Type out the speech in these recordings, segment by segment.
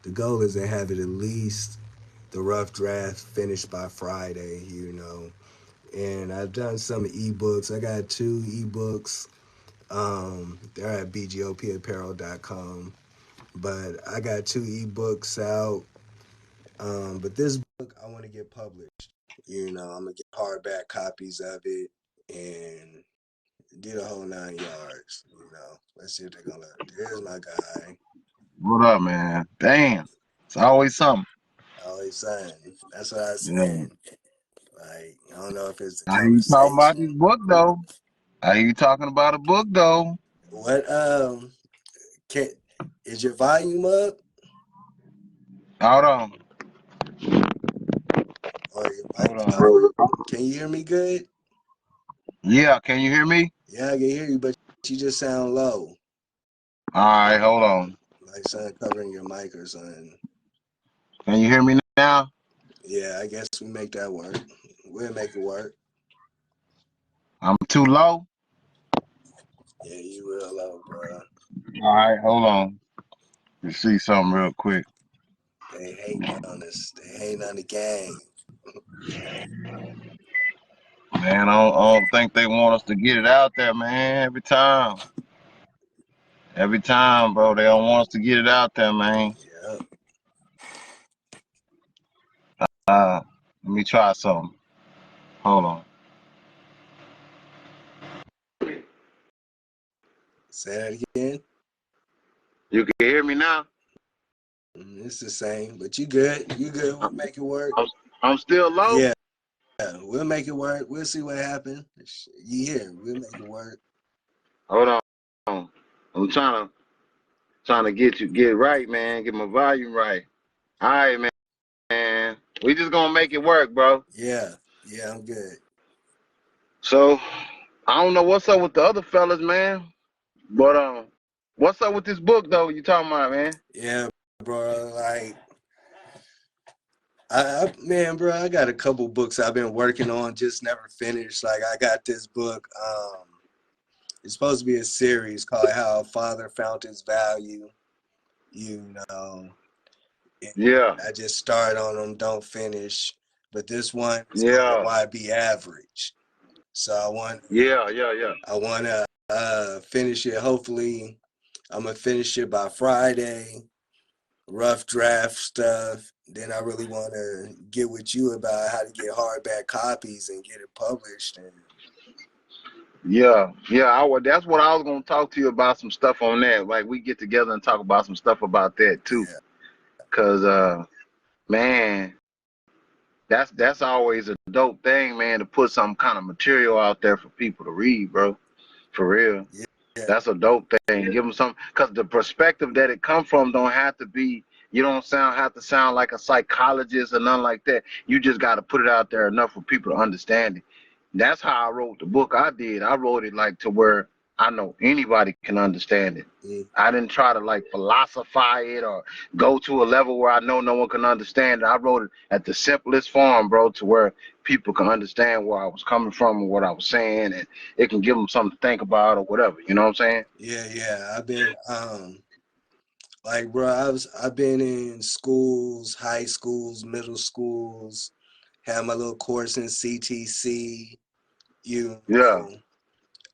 the goal is to have it at least the rough draft finished by Friday, And I've done some ebooks. I got two ebooks. They're at bgopapparel.com. But I got two ebooks out. But this book I want to get published. I'm gonna get hardback copies of it and do the whole 9 yards. Let's see if they're gonna. There's my guy. What up, man? Damn. It's always something. Always saying. That's what I was Yeah. saying. Like I don't know if it's the I hear you talking about this conversation. book though. I hear you talking about a book though. What can is your volume up Hold on. or your mic Hold out? on. Can you hear me good? Yeah, can you hear me? Yeah, I can hear you, but you just sound low. Alright, hold on. Like something covering your mic or something. Can you hear me now? Yeah, I guess we make that work. We'll make it work. I'm too low? Yeah, you real low, bro. Alright, hold on. Let's see something real quick. They hating on us. They hating on the gang. Man, I don't think they want us to get it out there, man. Every time. Every time, bro. They don't want us to get it out there, man. Yep. Let me try something. Hold on. Say that again. You can hear me now? It's the same, but you good. You good. We'll I'm, make it work. I'm still low? Yeah, we'll make it work. We'll see what happens. You here? We'll make it work. Hold on. I'm trying to get it right, man. Get my volume right. All right, man. We just gonna make it work, bro. Yeah, yeah, I'm good. So I don't know what's up with the other fellas, man. But what's up with this book though? You talking about, man? Yeah, bro. Like, man, bro, I got a couple books I've been working on, just never finished. Like, I got this book. It's supposed to be a series called "How a Father Found His Value." You know, and Yeah, I just started on them, don't finish. But this one is called yeah, "Why Be Average." So yeah. I want to finish it. Hopefully, I'm gonna finish it by Friday. Rough draft stuff. Then I really want to get with you about how to get hardback copies and get it published. And Yeah. That's what I was gonna talk to you about, some stuff on that. Like we get together and talk about some stuff about that too. yeah, Cause man, that's always a dope thing, man, to put some kind of material out there for people to read, bro. For real. yeah, yeah, That's a dope thing. Give them some, cause the perspective that it come from don't have to be. You don't have to sound like a psychologist or nothing like that. You just got to put it out there enough for people to understand it. That's how I wrote the book. I did. I wrote it like to where I know anybody can understand it. mm, I didn't try to like philosophize it or go to a level where I know no one can understand it. I wrote it at the simplest form, bro, to where people can understand where I was coming from and what I was saying, and it can give them something to think about or whatever. You know what I'm saying? yeah. I've been like, bro, I've been in schools, high schools, middle schools. Had my little course in CTC. You Yeah,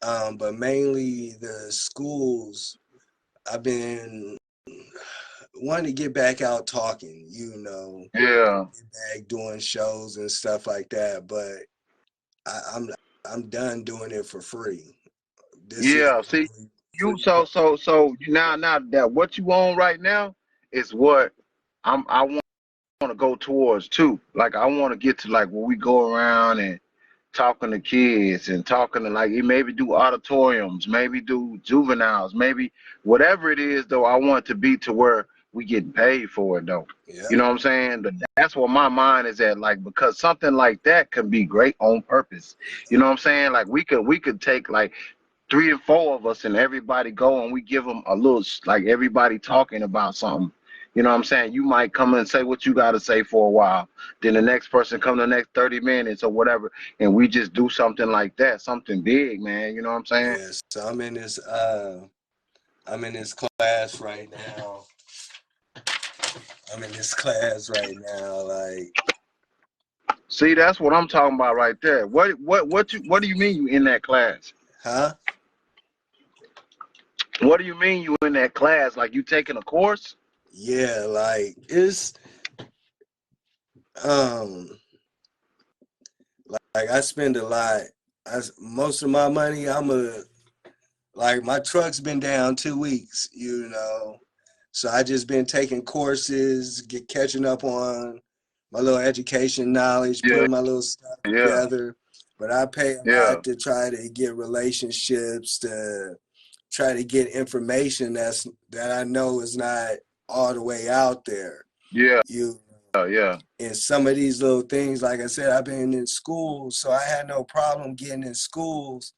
know, but mainly the schools. I've been wanting to get back out talking. yeah, Back doing shows and stuff like that. But I'm done doing it for free. This is yeah. See, really you so now that what you on right now is what I want to go towards too. Like I want to get to like where we go around and talking to kids and talking to like you maybe do auditoriums, maybe do juveniles, maybe whatever it is though. I want it to be to where we get paid for it though. yeah. You know what I'm saying? But that's where my mind is at, like because something like that can be great on purpose. You know what I'm saying? Like we could take like 3 or 4 of us and everybody go and we give them a little like everybody talking about something. You know what I'm saying? You might come and say what you got to say for a while. Then the next person come the next 30 minutes or whatever. And we just do something like that, something big, man. You know what I'm saying? Yeah. So I'm in this class right now. I'm in this class right now. Like, See, that's what I'm talking about right there. What do you mean you in that class? huh? What do you mean you in that class? Like you taking a course? Yeah, like it's um like I spend a lot. Most of my money, like my truck's been down 2 weeks, so I just been taking courses, catching up on my little education knowledge, Yeah, putting my little stuff yeah, together. But I pay a yeah, lot to try to get relationships, to try to get information that I know is not all the way out there. yeah, You yeah. and some of these little things, like I said, I've been in school, so I had no problem getting in schools.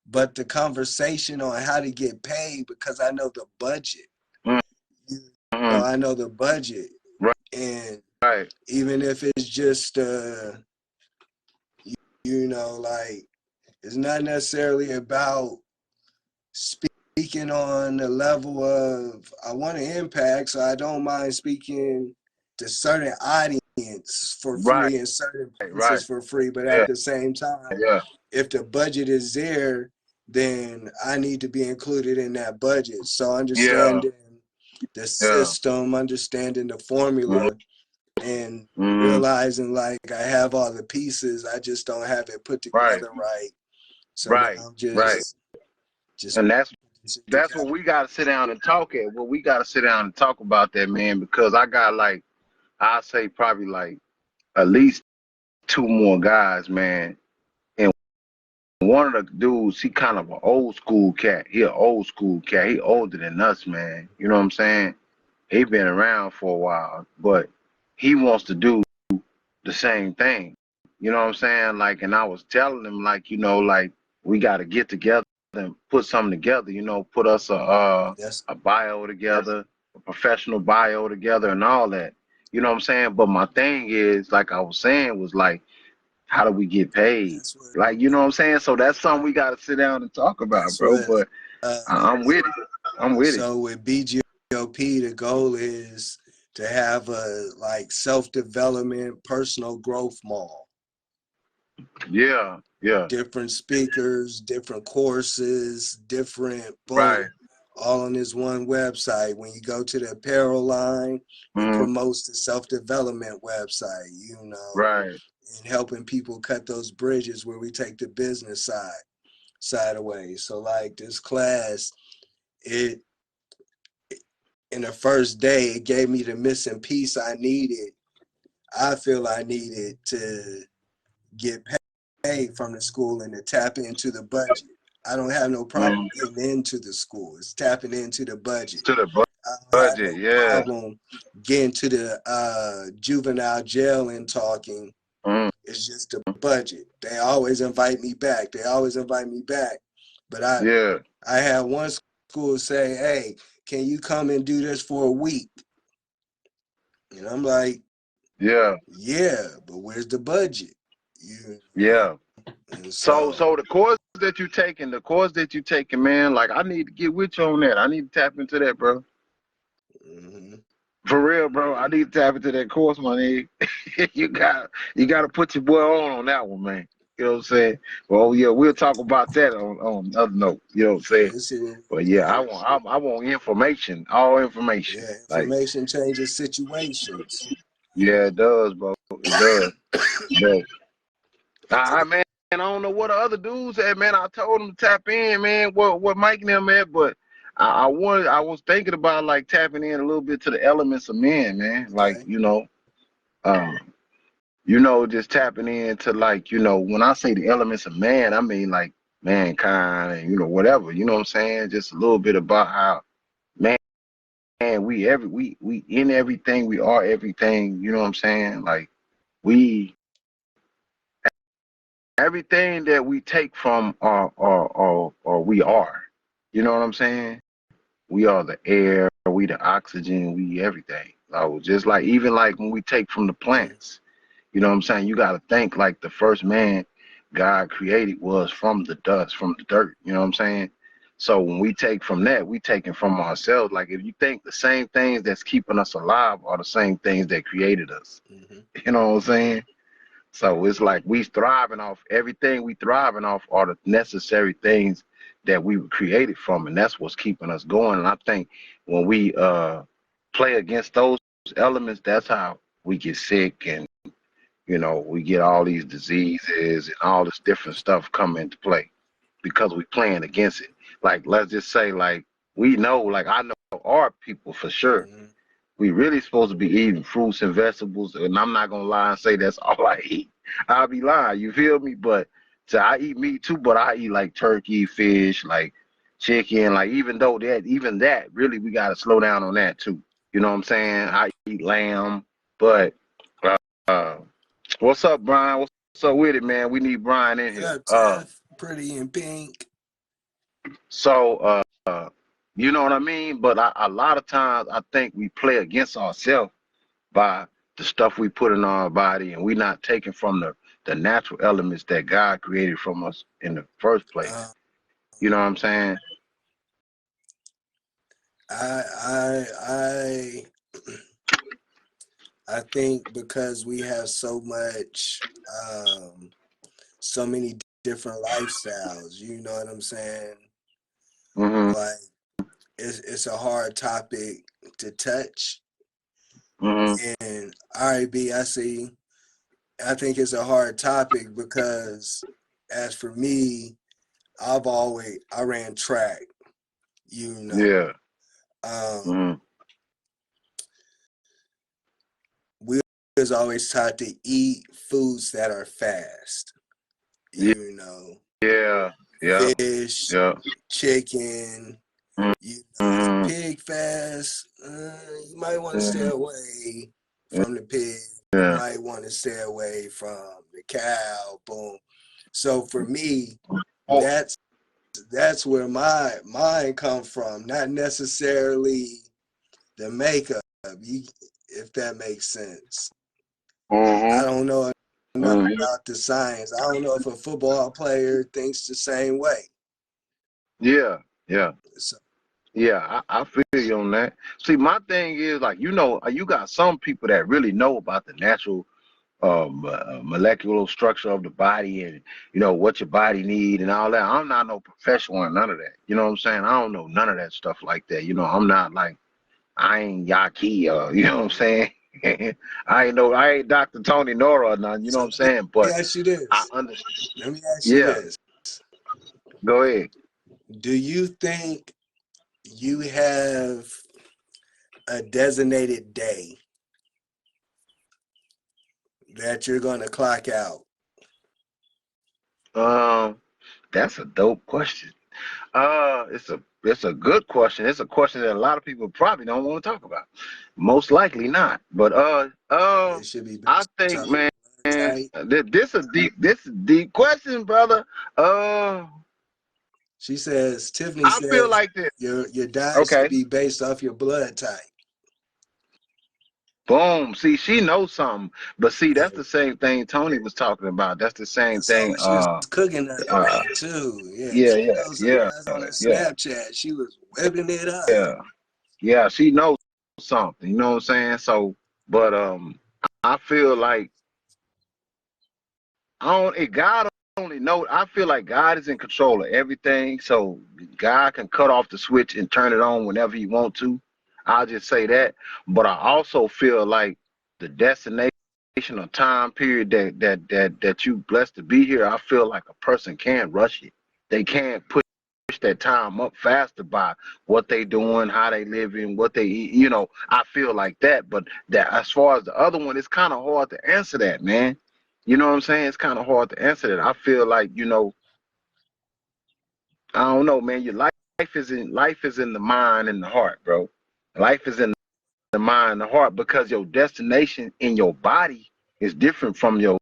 But the conversation on how to get paid, because I know the budget. You Mm-hmm. I know the budget, Right, and right, even if it's just like it's not necessarily about speaking on the level of I want to impact, so I don't mind speaking to certain audience for right, free and certain right. places for free. But Yeah, at the same time, yeah, if the budget is there, then I need to be included in that budget. So yeah, understanding the yeah. system, understanding the Mm-hmm. formula, and Mm-hmm. realizing like I have all the pieces, I just don't have it put Right, together right. So now right, I'm right. just And putting shit that's what together. we gotta sit down and talk at. Well, we gotta sit down and talk about that, man, because I got like I say probably like at least two more guys, man. And one of the dudes, he kind of an old school cat. He an old school cat. He older than us, man. You know what I'm saying? He been around for a while, but he wants to do the same thing. You know what I'm saying? Like, and I was telling him, like, like we got to get together and put something together. Put us That's a bio together, a professional bio together, and all that. You know what I'm saying? But my thing is, like I was saying, was like, how do we get paid? that's what Like, you know what I'm saying? So that's something we got to sit down and talk about, that's bro. what But uh I'm with it. I'm with it. so with BGOP the goal is to have a like self-development personal growth mall, Yeah, yeah, different speakers, different courses, different right, boom, all on this one website. When you go to the apparel line, it mm, promotes the self-development website, right, and helping people cut those bridges where we take the business side away. So like this class, it in the first day, it gave me the missing piece I needed. I feel I needed to get paid from the school and to tap into the budget. I don't have no problem mm, getting into the school. It's tapping into the budget. to the I don't have budget. no Yeah. problem getting to the juvenile jail and talking. Mm, It's just the budget. They always invite me back. They always invite me back. But yeah, I had one school say, "Hey, can you come and do this for a week?" And I'm like, yeah, "Yeah, but where's the budget?" You know. yeah. And so So the course that you taking, man, like I need to get with you on that. I need to tap into that, bro. mhm, For real, bro. I need to tap into that course, my nigga. You got to put your boy on that one, man. You know what I'm saying? Well, yeah, we'll talk about that on other note. You know what I'm saying? this is But yeah, I want information, all information. yeah, Like, information changes situations. yeah, it does, bro. It does. But man, I don't know what the other dudes at, man. I told them to tap in, man. What Mike and them at, but I was thinking about like tapping in a little bit to the elements of men, man. Like, Okay. um, just tapping into like, when I say the elements of man, I mean like mankind and whatever. You know what I'm saying? Just a little bit about how man, we in everything, we are everything. You know what I'm saying? Like we everything that we take from or we are. You know what I'm saying? We are the air, we the oxygen, we everything. Just like even like when we take from the Mm, plants. You know what I'm saying? You got to think like the first man God created was from the dust, from the dirt. You know what I'm saying? So when we take from that, we taking from ourselves. Like if you think the same things that's keeping us alive are the same things that created us. Mm-hmm. You know what I'm saying? So it's like we thriving off everything we thriving off are the necessary things that we were created from, and that's what's keeping us going. And I think when we play against those elements, that's how we get sick and we get all these diseases and all this different stuff come into play because we playing against it. Like let's just say like we know, like I know our people for sure Mm-hmm. we really supposed to be eating fruits and vegetables, and I'm not gonna lie and say that's all I eat. I'll be lying, you feel me? But so I eat meat too, but I eat like turkey, fish, like chicken, like even that, really we gotta slow down on that too. You know what I'm saying? I eat lamb, but uh, what's up, Brian? What's up with it, man? We need Brian in What's here. up, Tiff? Pretty in pink. So you know what I mean? But a lot of times I think we play against ourselves by the stuff we put in our body, and we're not taking from the natural elements that God created from us in the first place. Um, You know what I'm saying? I I think because we have so many different lifestyles. You know what I'm saying? Mhm. Like it's a hard topic to touch. Mhm. And RIB, I see. I think it's a hard topic because, as for me, I ran track. You know, Yeah. um, Mhm. we was always taught to eat foods that are fast. Yeah. You know, Yeah. Yeah. fish, Yeah. chicken. You know, if Mhm. pig fast, you might want to stay Mhm. away from the pig. You Yeah. might want to stay away from the cow. Boom. So for me, Oh. that's that's where my mind come from, not necessarily the makeup. You, if that makes sense. I Mhm. don't know enough Mhm. about the science. I don't know if a football player thinks the same way. Yeah. Yeah. So, Yeah, I feel you on that. See, my thing is like you got some people that really know about the natural molecular structure of the body and what your body need and all that. I'm not no professional in none of that. You know what I'm saying? I don't know none of that stuff like that. I'm not like I ain't Yaki or you know what I'm saying? I ain't Dr. Tony Nora or none, you know so what I'm saying? let But me ask you I this. understand. Let me ask you Yeah, this. go ahead. Do you think you have a designated day that you're going to clock out? Um, that's a dope question. It's a good question. It's a question that a lot of people probably don't want to talk about. Most likely not. But It should be I based think, off your man, blood type. this a deep question, brother. Uh, She says, Tiffany I feel says like this. your diet should Okay, be based off your blood type. boom. See, she knows something, but see, Yeah. that's the same thing Tony was talking about. That's the I same saw thing. when she was cooking the other Uh, day too. Yeah, yeah, she yeah, knows something. yeah, I was on her yeah, Snapchat. She was whipping it up. yeah. Yeah, she knows something, you know what I'm saying? So, but I feel like God only know. I feel like God is in control of everything, so God can cut off the switch and turn it on whenever He want to. I'll just say that. But I also feel like the destination or time period that you blessed to be here, I feel like a person can rush it. They can't push that time up faster by what they doing, how they living, what they eat. I feel like that. But that as far as the other one, it's kind of hard to answer that, man. You know what I'm saying? It's kind of hard to answer that. I feel like, I don't know, man. Your life is in the mind and the heart, bro. Life is in the mind and the heart because your destination in your body is different from your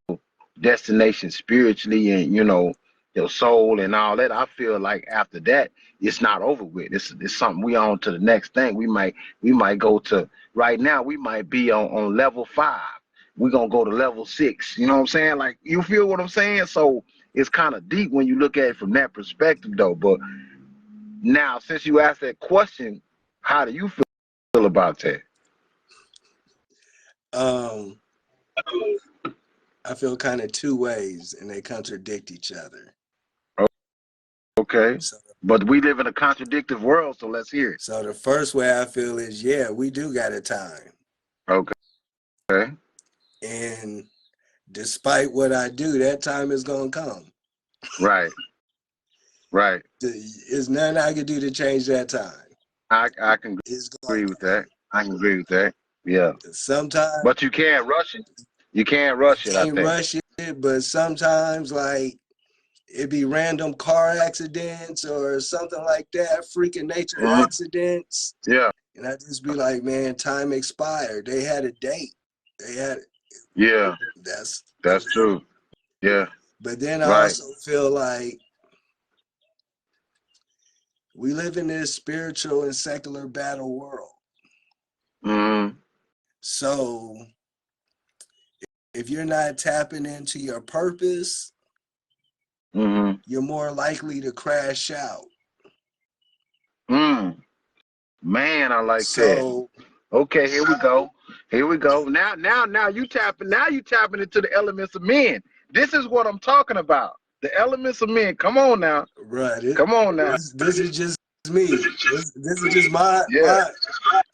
destination spiritually and your soul and all that. I feel like after that it's not over with. It's something we on to the next thing. We might go to right now. We might be on level 5. We're gonna go to level 6. You know what I'm saying? Like you feel what I'm saying? So it's kind of deep when you look at it from that perspective though. But Now, since you asked that question, how do you feel about that? Um, I feel kind of two ways, and they contradict each other. Okay. So, But we live in a contradictive world, so let's hear it. so the first way I feel is, yeah, we do got a time, Okay. and despite what I do, that time is gonna come. Right. Right. There's nothing I can do to change that time. I can It's gonna agree with come. that. I can agree with that. Yeah. Sometimes But you can't rush it. You can't you rush it, I can't think. rush it, but sometimes like it be random car accidents or something like that, freaking nature Hmm. accidents. Yeah. And I just be like, man, time expired. They had a date. They had Yeah. that's That's true. Yeah. but then I Right. also feel like we live in this spiritual and secular battle world. Hmm. So if you're not tapping into your purpose, Hmm. you're more likely to crash out. Mm. Man, I like that. So Okay, here we go. Here we go. Now you tapping into the elements of men. This is what I'm talking about. The elements of men. Come on now. right, Come on now. this is just me. This is just Yeah. my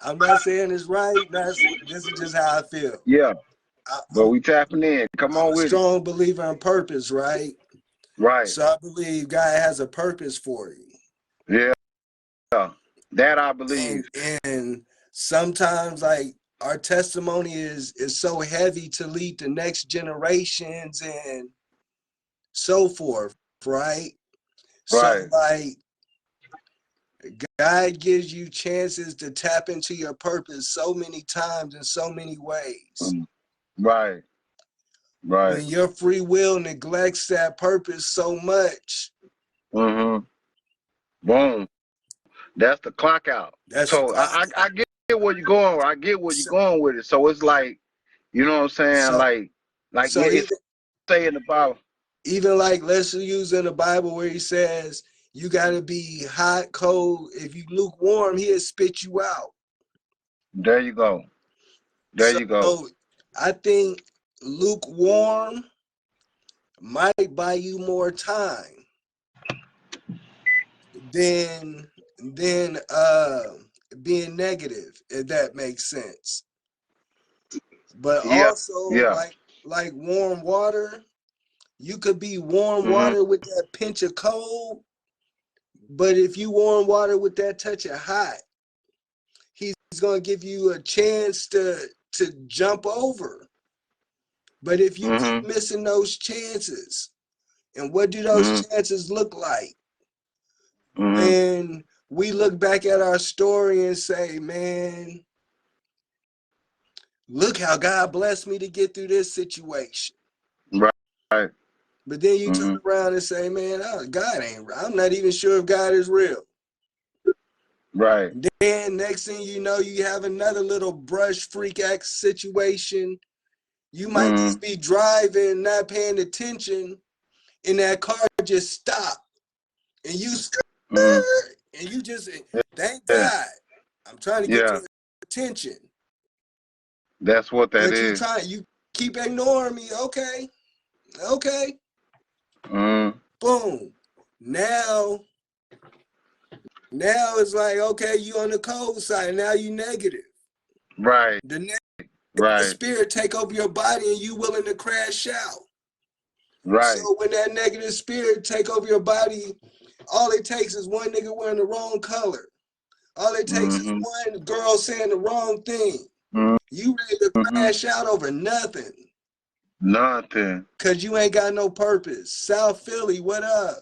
I'm not saying it's right. This is just how I feel. Yeah. I, But I'm we tapping in. Come I'm on a with it. strong believer in purpose, right? Right. So I believe God has a purpose for you. Yeah. That I believe. And sometimes like our testimony is so heavy to lead to next generations and so forth, right? So Right. like God gives you chances to tap into your purpose so many times in so many ways. Mm. Right. Right. When your free will neglects that purpose so much, Mm-hmm. Boom. That's the clock out. that's the So clock. I get where you're going. I get where you're So, going with it. So it's like, you know what I'm saying? so, Like yeah, so it's saying about. even like let's use in the Bible where he says you got to be hot, cold. If you lukewarm, he'll spit you out. There you go. There So you go. I think lukewarm might buy you more time than than being negative, if that makes sense. But Yeah. also Yeah. like warm water, you could be warm Mm-hmm. water with that pinch of cold, but if you warm water with that touch of hot, he's going to give you a chance to jump over. But if you keep Mm-hmm. missing those chances, and what do those Mm-hmm. chances look like? Mm-hmm. When we look back at our story and say, man, look how God blessed me to get through this situation. Right. Right. But then you turn Mm-hmm. around and say, man, God ain't, I'm not even sure if God is real. Right. Then next thing you know, you have another little brush freak act situation. You might Mm-hmm. just be driving, not paying attention, and that car just stopped. And you Mm-hmm. scared, and you just, thank Yeah. God. I'm trying to get Yeah. your attention. That's what that But is. you keep ignoring me. Okay. Okay. Mm-hmm. Boom. Now it's like, okay, you on the cold side. Now you negative. Right. The negative Right. spirit take over your body and you willing to crash out. So Right. when that negative spirit take over your body, all it takes is one nigga wearing the wrong color. All it takes is Mm-hmm. one girl saying the wrong thing. You ready to Mm-hmm. crash out over nothing. Nothing. Cause you ain't got no purpose. South Philly, what up?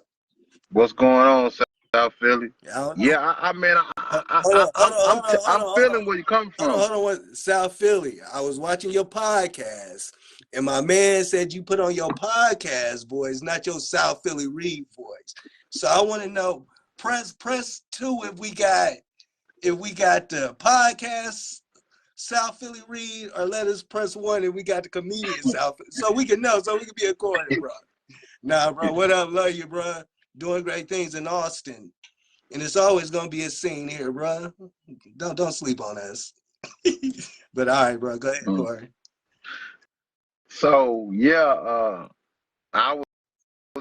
What's going on, South Philly? I don't know. Yeah, I mean, Hold on, hold on, hold on, hold I'm on, hold on. feeling where you come Hold on, from. hold on. South Philly. I was watching your podcast, and my man said you put on your podcast voice, not your South Philly Reed voice. So I want to know, press two if we got the podcast South Philly Reed, or let us press one if we got the comedian South, so we can know, so we can be according, bro. Nah, bro. What up? Love you, bro. Doing great things in Austin. And it's always gonna be a scene here, bro. Don't sleep on us. But all right, bro. Go ahead, Mm. Corey. So yeah, I was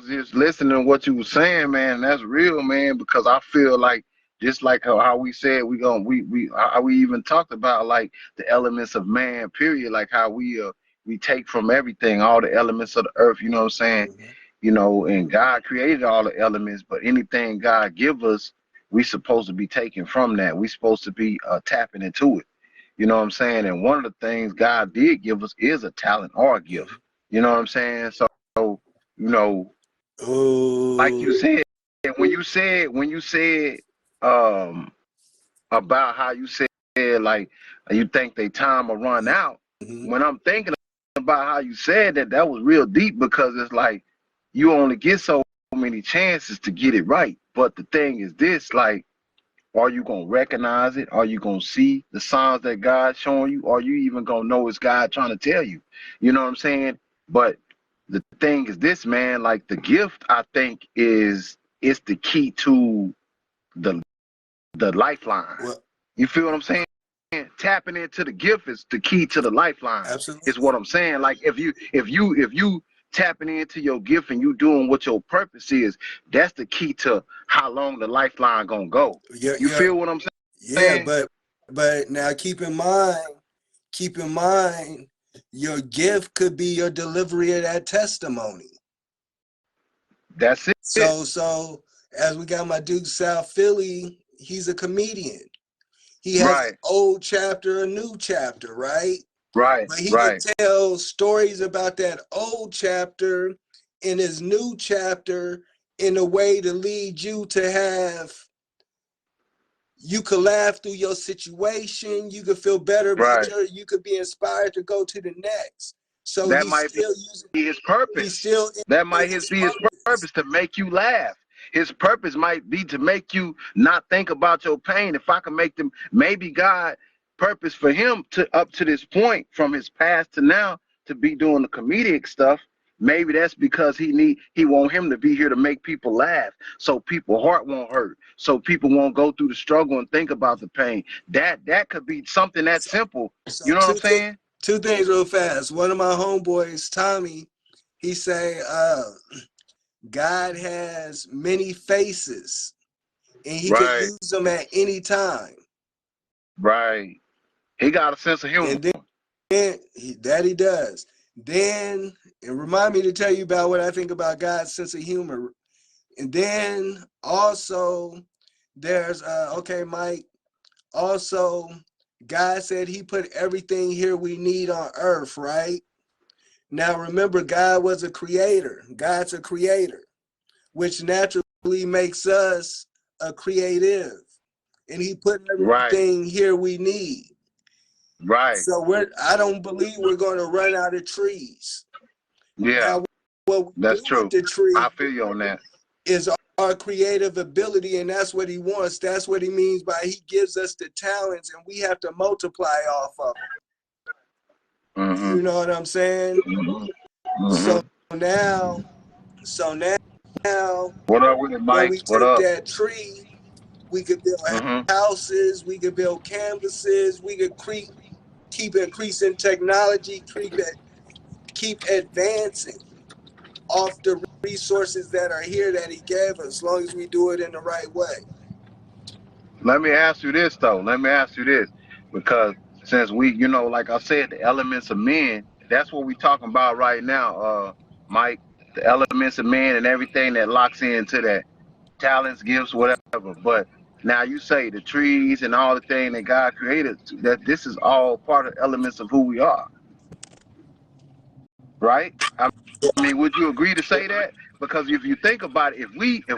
just listening to what you were saying, man. That's real, man, because I feel like just like how we said we how we even talked about like the elements of man, period, like how we take from everything, all the elements of the earth, you know what I'm saying? Mm-hmm. You know, and God created all the elements, but anything God give us, we supposed to be taking from that. We supposed to be tapping into it. You know what I'm saying? And one of the things God did give us is a talent or a gift. Mm-hmm. You know what I'm saying? So, you know, like Oh. you said, when you said um about how you said like you think they time will run out. Mm-hmm. When I'm thinking about how you said that, that was real deep because it's like you only get so many chances to get it right. But the thing is this, like, are you gonna recognize it? Are you gonna see the signs that God's showing you? Are you even gonna know it's God trying to tell you? You know what I'm saying? But the thing is this, man, like the gift I think is it's the key to the lifeline. Well, You feel what I'm saying? Tapping into the gift is the key to the lifeline. Is absolutely. what I'm saying. Like if you tapping into your gift and you doing what your purpose is, that's the key to how long the lifeline gonna go. You You're feel what I'm yeah, saying? but now keep in mind, your gift could be your delivery of that testimony. That's it. So as we got my dude South Philly, he's a comedian. He has an Right, old chapter, a new chapter, right? right, But he can right, tell stories about that old chapter in his new chapter in a way to lead you to have you could laugh through your situation, you could feel better about right. you could be inspired to go to the next. So That might be his he's purpose. still That in might his be his purpose. purpose to make you laugh. His purpose might be to make you not think about your pain. If I can make them, maybe God purpose for him to up to this point from his past to now to be doing the comedic stuff. Maybe that's because he want him to be here to make people laugh, so people heart won't hurt, so people won't go through the struggle and think about the pain. That could be something that So, simple. so You know what I'm saying? two things real fast. One of my homeboys, Tommy, he say, God has many faces and he can Right, use them at any time. right. He got a sense of humor. And then that he does. Then and remind me to tell you about what I think about God's sense of humor. And then also there's okay, Mike. Also, God said he put everything here we need on earth, right? Now remember, God was a creator. God's a creator, which naturally makes us a creative. And he put Right, everything here we need. right. So I don't believe we're going to run out of trees. Yeah, Now, what we that's do with true. the I tree feel you on that. is our creative ability, and that's what he wants. That's what he means by he gives us the talents, and we have to multiply off of them. Mm-hmm. You know what I'm saying? Mm-hmm. So Mm-hmm. now, so now, What up with it, when Mike? we What take up? that tree, we could build Mm-hmm. houses, we could build canvases, we could keep increasing technology, keep advancing off the resources that are here that he gave us, as long as we do it in the right way. Let me ask you this though. Let me ask you this, because since like I said, the elements of men. That's what we talking about right now, Mike. The elements of men and everything that locks into that talents, gifts, whatever. But now you say the trees and all the thing that God created. That this is all part of elements of who we are, right? I mean, would you agree to say that? Because if you think about it, if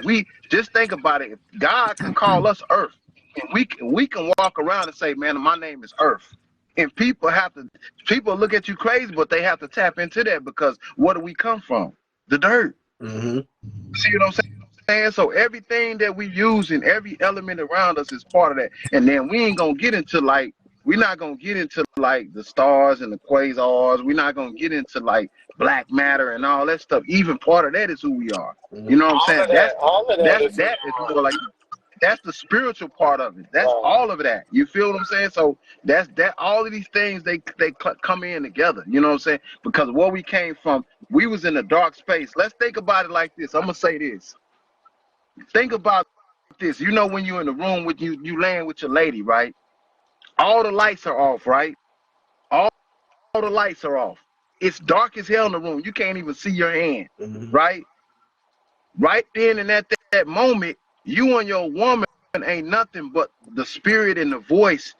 we just think about it, if God can call us Earth, and we can walk around and say, "Man, my name is Earth," and people look at you crazy, but they have to tap into that because where do we come from? The dirt. Mm-hmm. See what I'm saying? So everything that we use and every element around us is part of that. And then we ain't gonna get into like we're not gonna get into like the stars and the quasars. We're not gonna get into like black matter and all that stuff. Even part of that is who we are. You Mm-hmm. know what I'm All saying? of that, all of that is who That you is are. more like That's the spiritual part of it. That's Right. all of that. You feel what I'm saying? So that's that. All of these things come in together. You know what I'm saying? Because where we came from, we was in a dark space. Let's think about it like this. I'm gonna say this. Think about this. You know when you're in the room with you laying with your lady, right? All the lights are off, right? All the lights are off. It's dark as hell in the room. You can't even see your hand, Mm-hmm. right? Right then and at that moment, you and your woman ain't nothing but the spirit and the voice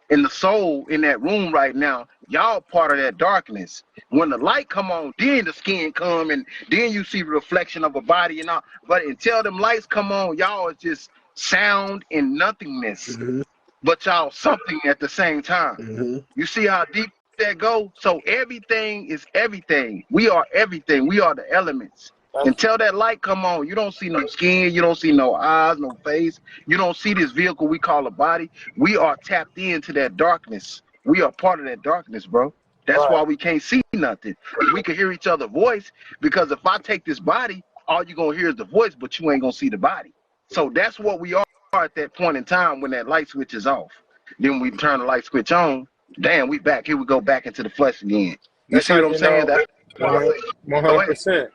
and the soul in that room right now. Y'all part of that darkness. When the light come on, then the skin come and then you see the reflection of a body and all. But until them lights come on, y'all is just sound and nothingness. Mm-hmm. But y'all something at the same time. Mm-hmm. You see how deep that go? So everything is everything. We are everything. We are the elements. That's Until that light come on, you don't see no skin, you don't see no eyes, no face. You don't see this vehicle we call a body. We are tapped into that darkness. We are part of that darkness, bro. That's right. why we can't see nothing. We can hear each other's voice because if I take this body, all you're gonna hear is the voice, but you ain't gonna see the body. So that's what we are at that point in time when that light switch is off. Then we turn the light switch on. Damn, we back. Here we go back into the flesh again. You That's see how what I'm you saying? know That's why. one Go hundred ahead. percent.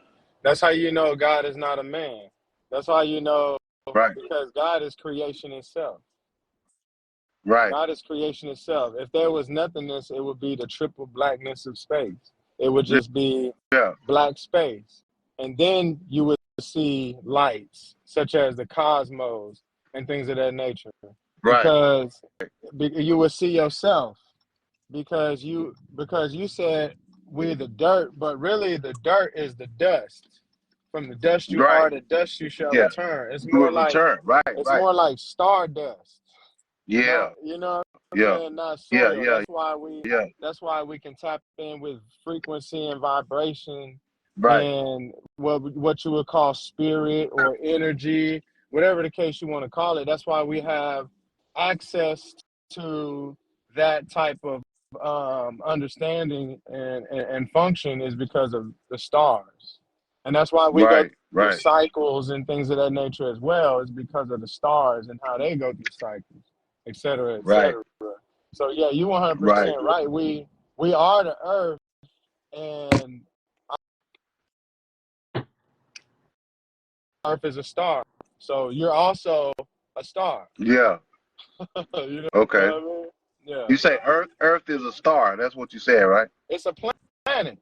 That's how you know God is not a man. That's how you know Right, because God is creation itself. right. God is creation itself. If there was nothingness, it would be the triple blackness of space. It would just be Yeah, black space. And then you would see lights, such as the cosmos and things of that nature. right, Because you would see yourself. Because you said we're the dirt, but really the dirt is the dust. From the dust you right. are, the dust you shall Yeah. return. It's You more will like return. Right, it's right. more like stardust. Yeah, Not, you know what I'm yeah, saying? Not yeah, soil. yeah, yeah. That's why we can tap in with frequency and vibration Right, and what you would call spirit or energy, whatever the case you want to call it. That's why we have access to that type of understanding and function is because of the stars. And that's why we go right, through right, cycles and things of that nature as well, is because of the stars and how they go through cycles, et cetera, et right, cetera. So yeah, you right, 100% right. We are the earth, and earth is a star. So you're also a star. yeah. You know what Okay. I mean? Yeah. You say Earth is a star. That's what you said, right? It's a planet.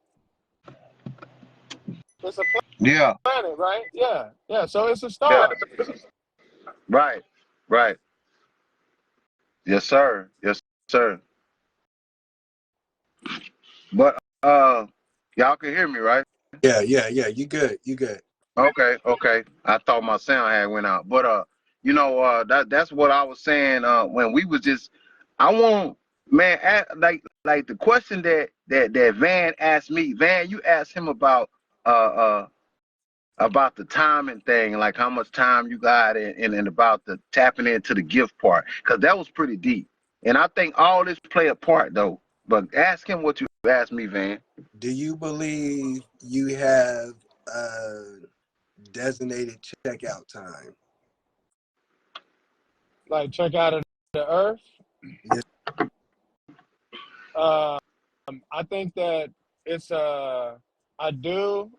It's a Yeah, planet, right? Yeah. Yeah. So it's a yeah. star. Right, right. Yes, sir. Yes, sir. But y'all can hear me, right? Yeah, yeah, yeah. You good. You good. Okay, okay. I thought my sound had went out, but that's what I was saying. When we was just, I want man, like the question that Van asked me. Van, you asked him about the timing thing, like how much time you got, and about the tapping into the gift part, because that was pretty deep. And I think all this play a part though. But ask him what you asked me, Van. Do you believe you have a designated checkout time? Like check out of the earth. Yes. Um, I think that it's I do,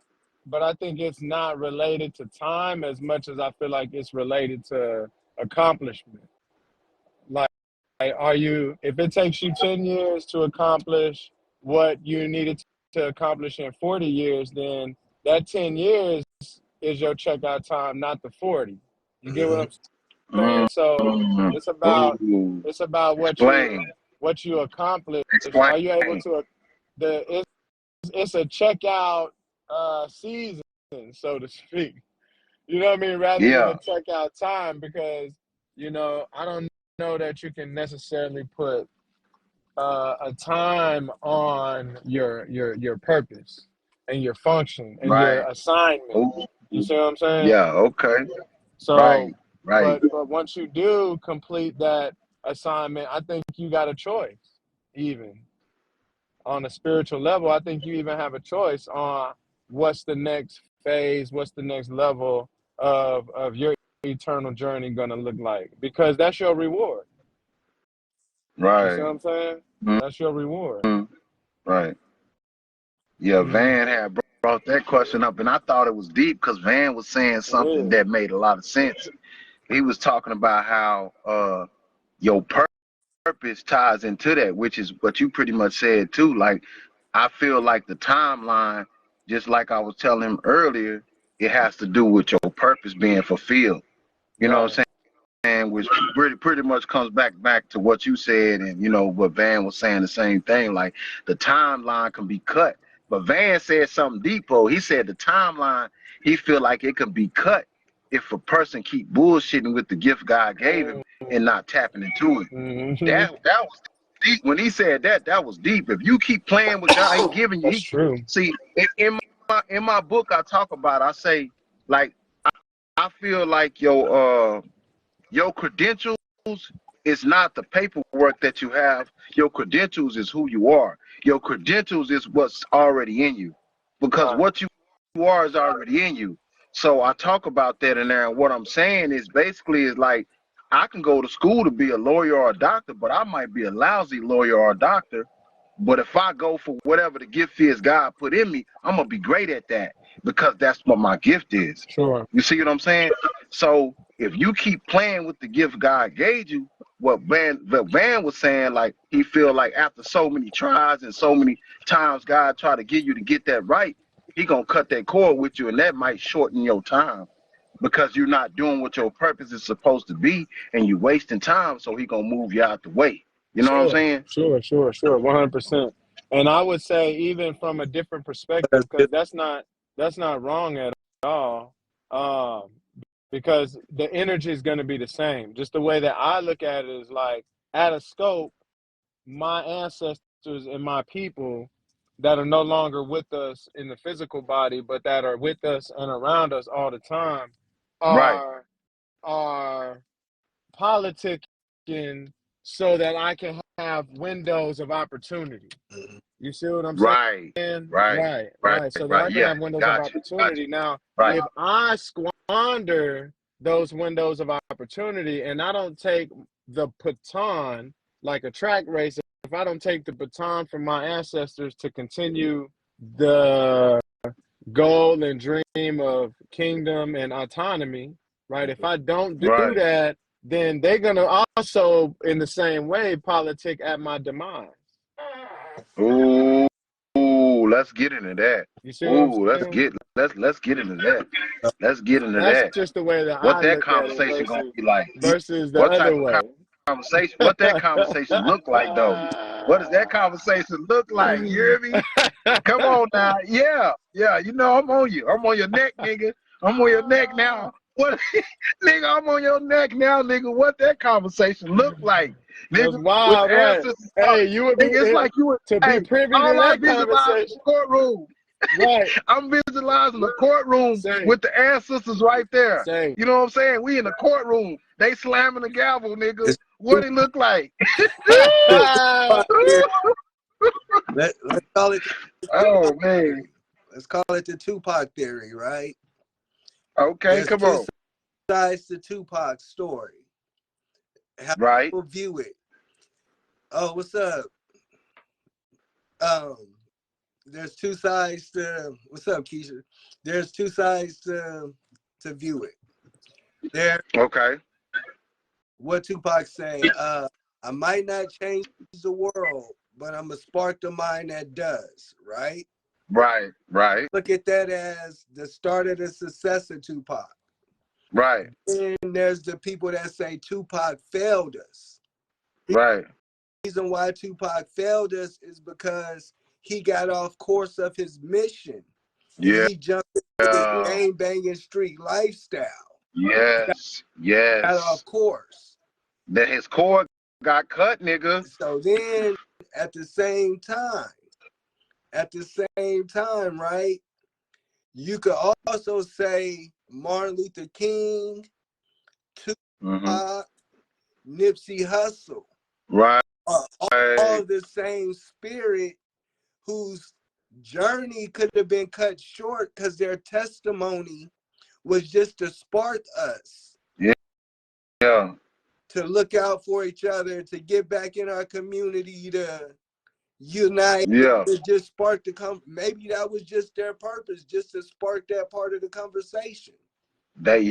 but I think it's not related to time as much as I feel like it's related to accomplishment. Like, are you, if it takes you 10 years to accomplish what you needed to accomplish in 40 years, then that 10 years is your checkout time, not the 40. You get what Mm-hmm. I'm saying? So Mm, it's about ooh, it's about explain, what you accomplish. explain. Are you able to it's a checkout season, so to speak. You know what I mean? Rather than a Yeah, checkout time, because I don't know that you can necessarily put a time on your purpose and your function and your right. assignment. Ooh, You see what I'm saying? yeah, okay. So, Right, right, but once you do complete that assignment, I think you got a choice. Even on a spiritual level, I think you even have a choice on what's the next phase, what's the next level of your eternal journey gonna look like? Because that's your reward. You see Right. what I'm saying? That's your reward. Mm-hmm. Right. Yeah, Mm, Van had brought that question up, and I thought it was deep because Van was saying something it that made a lot of sense. He was talking about how your purpose ties into that, which is what you pretty much said too. Like, I feel like the timeline, just like I was telling him earlier, it has to do with your purpose being fulfilled. You know what right. I'm saying? Which pretty much comes back to what you said, and you know what Van was saying, the same thing. Like, the timeline can be cut, but Van said something deeper. He said the timeline, he feel like it can be cut if a person keep bullshitting with the gift God gave him and not tapping into it. Mm-hmm. That was deep. When he said that, that was deep. If you keep playing with God, he giving you. That's true. See, in my book, I talk about. I say, like, I feel like your credentials is not the paperwork that you have. Your credentials is who you are. Your credentials is what's already in you, because Right. what you are is already in you. So I talk about that in there, and what I'm saying is basically is like, I can go to school to be a lawyer or a doctor, but I might be a lousy lawyer or a doctor. But if I go for whatever the gift is God put in me, I'm gonna be great at that because that's what my gift is. Sure. You see what I'm saying? So if you keep playing with the gift God gave you, what Van was saying, like, he feel like after so many tries and so many times God try to get you to get that right, he gonna cut that cord with you, and that might shorten your time because you're not doing what your purpose is supposed to be, and you wasting time. So he gonna move you out the way. You know what I'm Sure. saying? Sure. 100%. And I would say even from a different perspective, because that's not wrong at all. Um, because the energy is going to be the same. Just the way that I look at it is like, at a scope, my ancestors and my people that are no longer with us in the physical body, but that are with us and around us all the time, Right, are are politicking so that I can have windows of opportunity. Mhm. You see what I'm saying? right, right, right, Right. So that right. I can Yeah, have windows of got you, got opportunity. you. Now, Right, if I squander those windows of opportunity and I don't take the baton like a track race, if I don't take the baton from my ancestors to continue the goal and dream of kingdom and autonomy, right? If I don't do right. that, then they're going to also, in the same way, politic at my demise. Ooh, let's get into that. You see what I'm Ooh, let's saying? get let's get into that. Let's get into That's that. just the way that What I that look at it conversation gonna versus be like? versus the What other type of way. conversation? What that conversation look like though? What does that conversation look like? You hear me? Come on now. Yeah, yeah. You know I'm on you. I'm on your neck, nigga. I'm on your neck now. What, nigga? I'm on your neck now, nigga. What that conversation look like, That's nigga? With wild, the right? answers, Hey, you would be nigga. It's like you would. to be Hey, privy to all I that visualize in the conversation, courtroom. right? I'm visualizing the courtroom Same, with the ancestors right there. same. You know what I'm saying? We in the courtroom. They slamming the gavel, nigga. It's What it look like? Tupac theory. Let's call it the Oh Tupac man. theory. Let's call it the Tupac theory, right? Okay, There's come two on. sides to Tupac's story. How Right, people view it. Oh, what's up? Um, there's two sides to what's up, Keisha? There's two sides to view it. There, okay. what Tupac say? I might not change the world, but I'm gonna spark the mind that does. Right? Right, right, Look at that as the start of the success of Tupac. right, And there's the people that say Tupac failed us. right. The reason why Tupac failed us is because he got off course of his mission and Yeah. he jumped into this gang banging street lifestyle. Yes, Got off yes. course. That his cord got cut, nigga. So then at the same time, right, you could also say Martin Luther King, Mm-hmm. Tupac, Nipsey Hussle Right. are all the same spirit whose journey could have been cut short because their testimony was just to spark us. Yeah. to look out for each other, to get back in our community, to unite, Yeah. to just spark the maybe that was just their purpose, just to spark that part of the conversation. That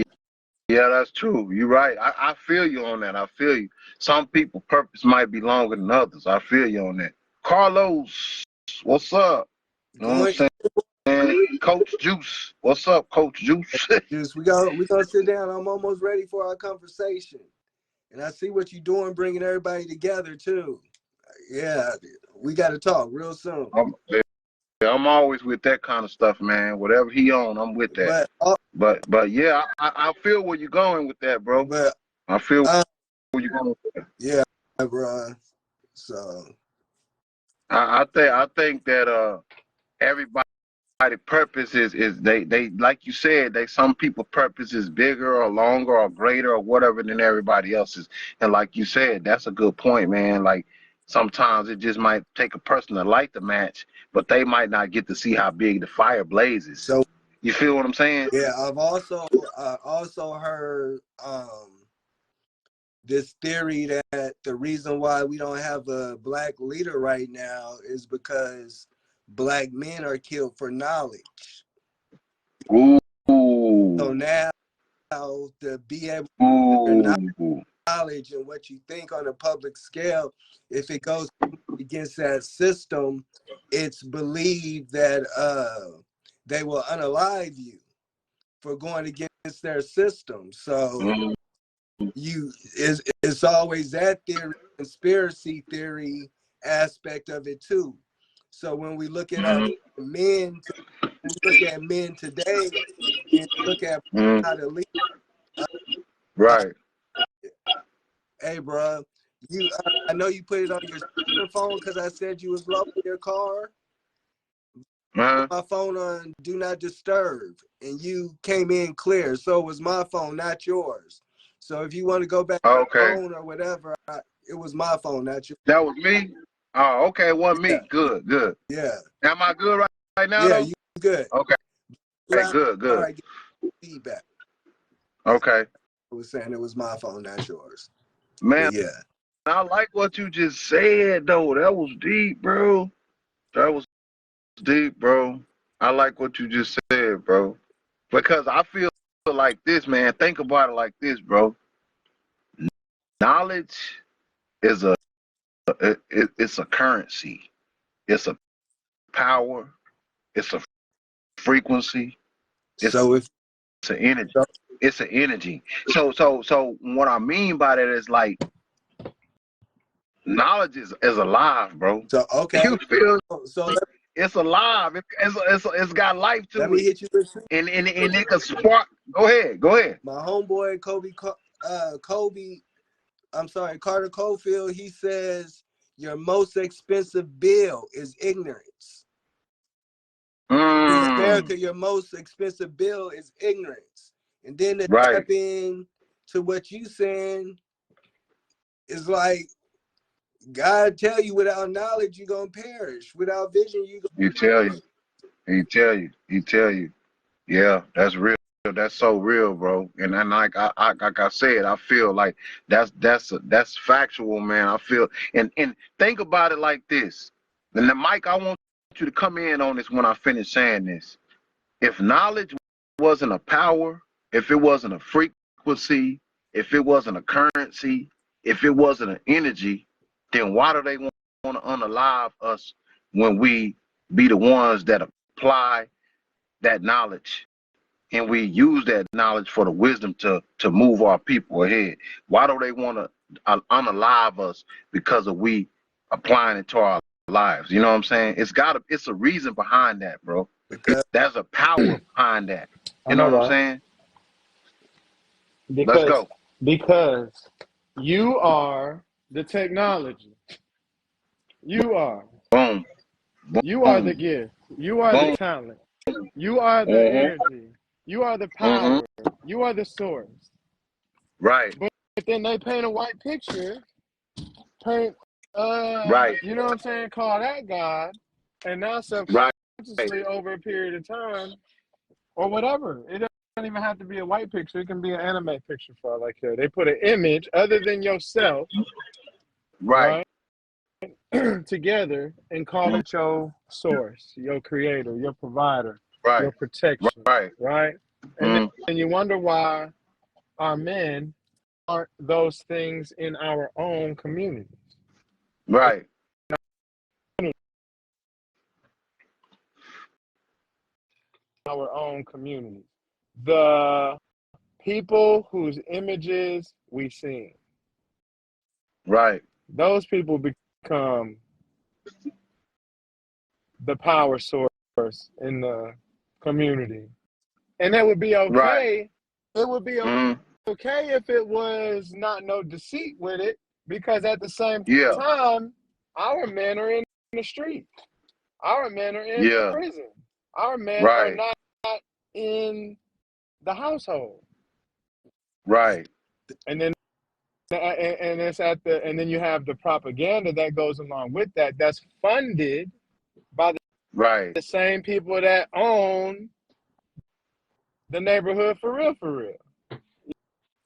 yeah, that's true. You're right. I feel you on that. I feel you. Some people purpose might be longer than others. I feel you on that. Carlos, what's up? You know what Going I'm saying? Coach Juice. What's up, Coach Juice? just we gonna sit down. I'm almost ready for our conversation. And I see what you're doing, bringing everybody together too. Yeah, we got to talk real soon. Yeah, I'm always with that kind of stuff, man. Whatever he on, I'm with that. But But yeah, I feel where you're going with that, bro. but I feel where you're going with that. yeah, bro. So I think that everybody purpose is they like you said, they some people purpose is bigger or longer or greater or whatever than everybody else's. And like you said, that's a good point, man. Like sometimes it just might take a person to light the match, but they might not get to see how big the fire blazes. so You feel what I'm saying? yeah, I've also heard this theory that the reason why we don't have a black leader right now is because black men are killed for knowledge. Ooh. So now to be able to Ooh. knowledge and what you think on a public scale, if it goes against that system, it's believed that they will unalive you for going against their system. So it's always that theory, conspiracy theory aspect of it too. So when we look at our men, when we look at men today, and look at how to lead. Right. Hey, bro, I know you put it on your phone because I said you was low in your car. My phone on do not disturb, and you came in clear. So it was my phone, not yours. So if you want to go back to the phone or whatever, it was my phone, not yours. That was me? Oh, okay, it wasn't Yeah. me. Good. Yeah. Am I good right now, Yeah, though? you good. Okay. Okay, good. All right, get feedback. Okay. I was saying it was my phone, not yours. Man, But yeah. I like what you just said, though. That was deep, bro. That was deep, bro. I like what you just said, bro. Because I feel like this, man. Think about it like this, bro. Knowledge is it's a currency. It's a power. It's a frequency. It's So if an energy. It's an energy. So what I mean by that is like knowledge is alive, bro. so okay. You feel So it's alive. It's got life let to me it. hit you with And it can spark. Go ahead. my homeboy Carter Cofield. He says your most expensive bill is ignorance. In America, your most expensive bill is ignorance. And then to tap in to what you saying is like God tell you without knowledge you're gonna perish. Without vision, He tell you. Yeah, that's real. That's so real, bro. And like I said, I feel like that's factual, man. I feel and think about it like this. And then Mike, I want you to come in on this when I finish saying this. If knowledge wasn't a power, if it wasn't a frequency, if it wasn't a currency, if it wasn't an energy, then why do they want to unalive us when we be the ones that apply that knowledge and we use that knowledge for the wisdom to move our people ahead? Why do they want to unalive us because of we applying it to our lives? You know what I'm saying? It's a reason behind that, bro. because There's a power behind that. I You know know what I'm that. saying? Let's Because go. because you are the technology. You are. Boom. You are the Boom. gift. You are the Boom. talent. You are the Mm-hmm. energy. You are the Mm-hmm. power. You are the source. Right. But then they paint a white picture, paint Right. you know what I'm saying, call that God, and now Right. subconsciously over a period of time, or whatever. It even have to be a white picture. It can be an anime picture for all I care. They put an image other than yourself, Right. right, together and call Mm. it your source, your creator, your provider, Right. your protection, Right. right? And Mm. then you wonder why our men aren't those things in our own communities. Right. Our own communities. The people whose images we see, Right. those people become the power source in the community. And that would be Right. okay. It would be Mm. okay if it was not no deceit with it, because at the same Yeah. time, our men are in the street. Our men are in Yeah. prison. Our men are Right. not in the household. Right. And then and it's at the and then you have the propaganda that goes along with that, that's funded by Right. the same people that own the neighborhood for real, for real. You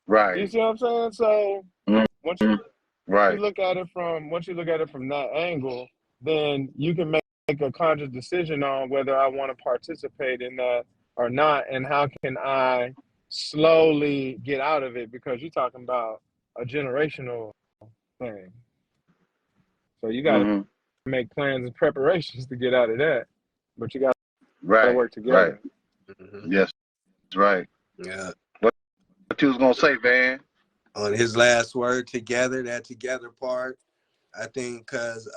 Right. see what I'm saying? So Mm. once you Right. look at it from that angle, then you can make a conscious decision on whether I want to participate in that or not, and how can I slowly get out of it, because you're talking about a generational thing. So you got to Mm-hmm. make plans and preparations to get out of that, but you got to Right. work Right. together. Hmm. Yes. Right. Yeah. What you was gonna say, Van? On his last word, together, that together part, I think, because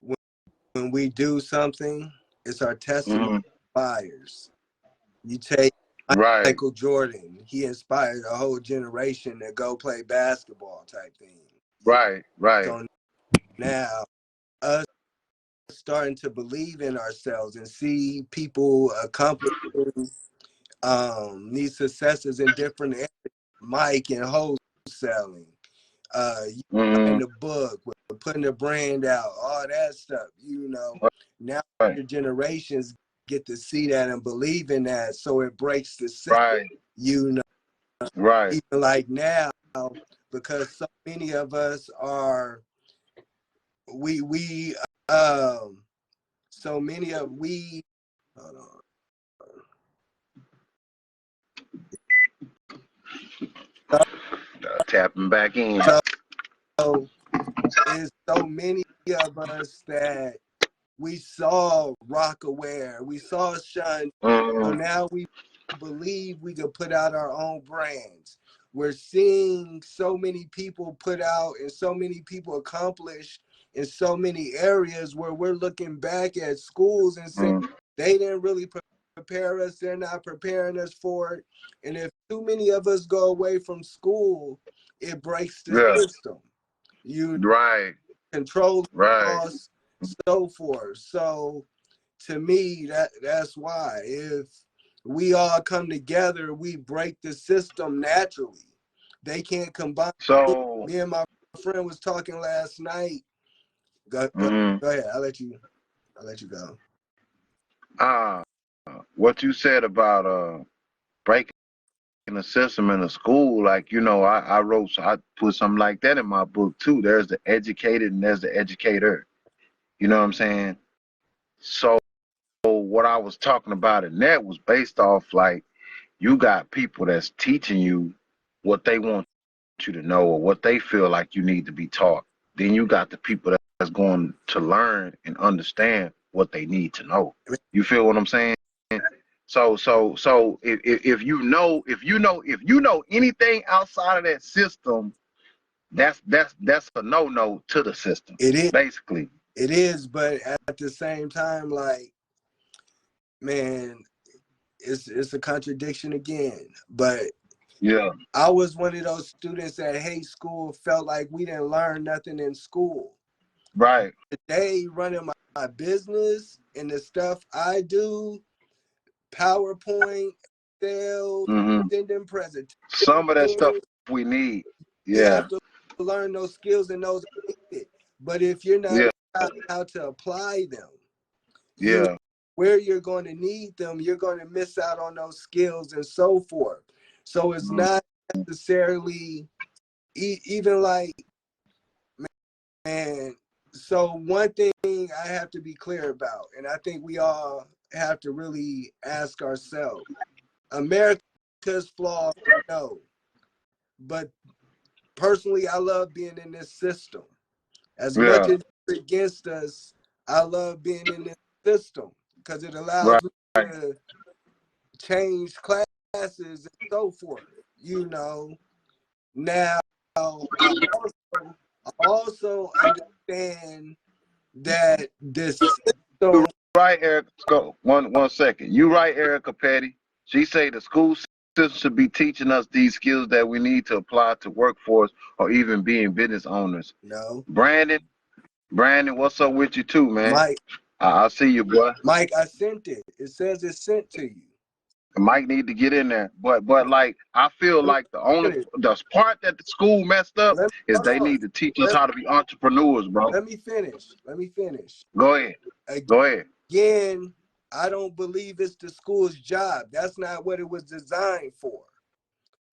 when, when we do something, it's our testimony Mm-hmm. inspires. You take Right. Michael Jordan, he inspired a whole generation to go play basketball type thing. Right. Right. So now us starting to believe in ourselves and see people accomplishing these successes in different areas, Mike and wholesaling, Mm-hmm. in the book, putting the brand out, all that stuff, now Right. your generations get to see that and believe in that, so it breaks the system, Right. you know, Right. even like now, because so many of us are, we so many of we hold on. Tapping back in. So it's so many of us that we saw Rockaware, we saw Shun, so Mm-hmm. now we believe we could put out our own brands. We're seeing so many people put out and so many people accomplish in so many areas, where we're looking back at schools and saying they didn't really prepare us, they're not preparing us for it. And if too many of us go away from school, it breaks the Yeah. system. You Right. control Right. costs, so forth. So to me, that's why if we all come together, we break the system naturally. They can't combine. So. Me and my friend was talking last night. Mm-hmm. Go ahead. I'll let you go. Ah, what you said about breaking the system in the school, like I wrote, so I put something like that in my book too. There's the educated and there's the educator. You know what I'm saying? So what I was talking about in that was based off, like, you got people that's teaching you what they want you to know or what they feel like you need to be taught. Then you got the people that's going to learn and understand what they need to know. You feel what I'm saying? So if you know anything outside of that system, that's a no to the system, It is. basically. It is. But at the same time, like, man, it's a contradiction again. But Yeah. I was one of those students that hate school, felt like we didn't learn nothing in school. Right. Today, running my business and the stuff I do, PowerPoint, sales, Mm-hmm. sending presentations, Some of that stuff we need. you Yeah. have to learn those skills and those are needed. But if you're not Yeah. how to apply them, you Yeah. where you're going to need them, you're going to miss out on those skills and so forth. So it's not necessarily even like, man. So one thing I have to be clear about, and I think we all have to really ask ourselves, America's flawed, no. But personally, I love being in this system. As much Yeah. as it's against us, I love being in this system because it allows Right. me to change classes and so forth. You know, now I also understand that this You system, right, Erica. Go 1 second. You right, Erica Petty. She say the school system should be teaching us these skills that we need to apply to workforce or even being business owners. no, Brandon, what's up with you too, man? Mike, I see you, boy. Mike, I sent it. It says it's sent to you. Mike need to get in there, but like I feel Let me like finish. the part that the school messed up is Hold they on. need to teach us Let, how to be entrepreneurs, bro. let me finish. Let me finish. Go ahead, go ahead. Again, I don't believe it's the school's job. That's not what it was designed for.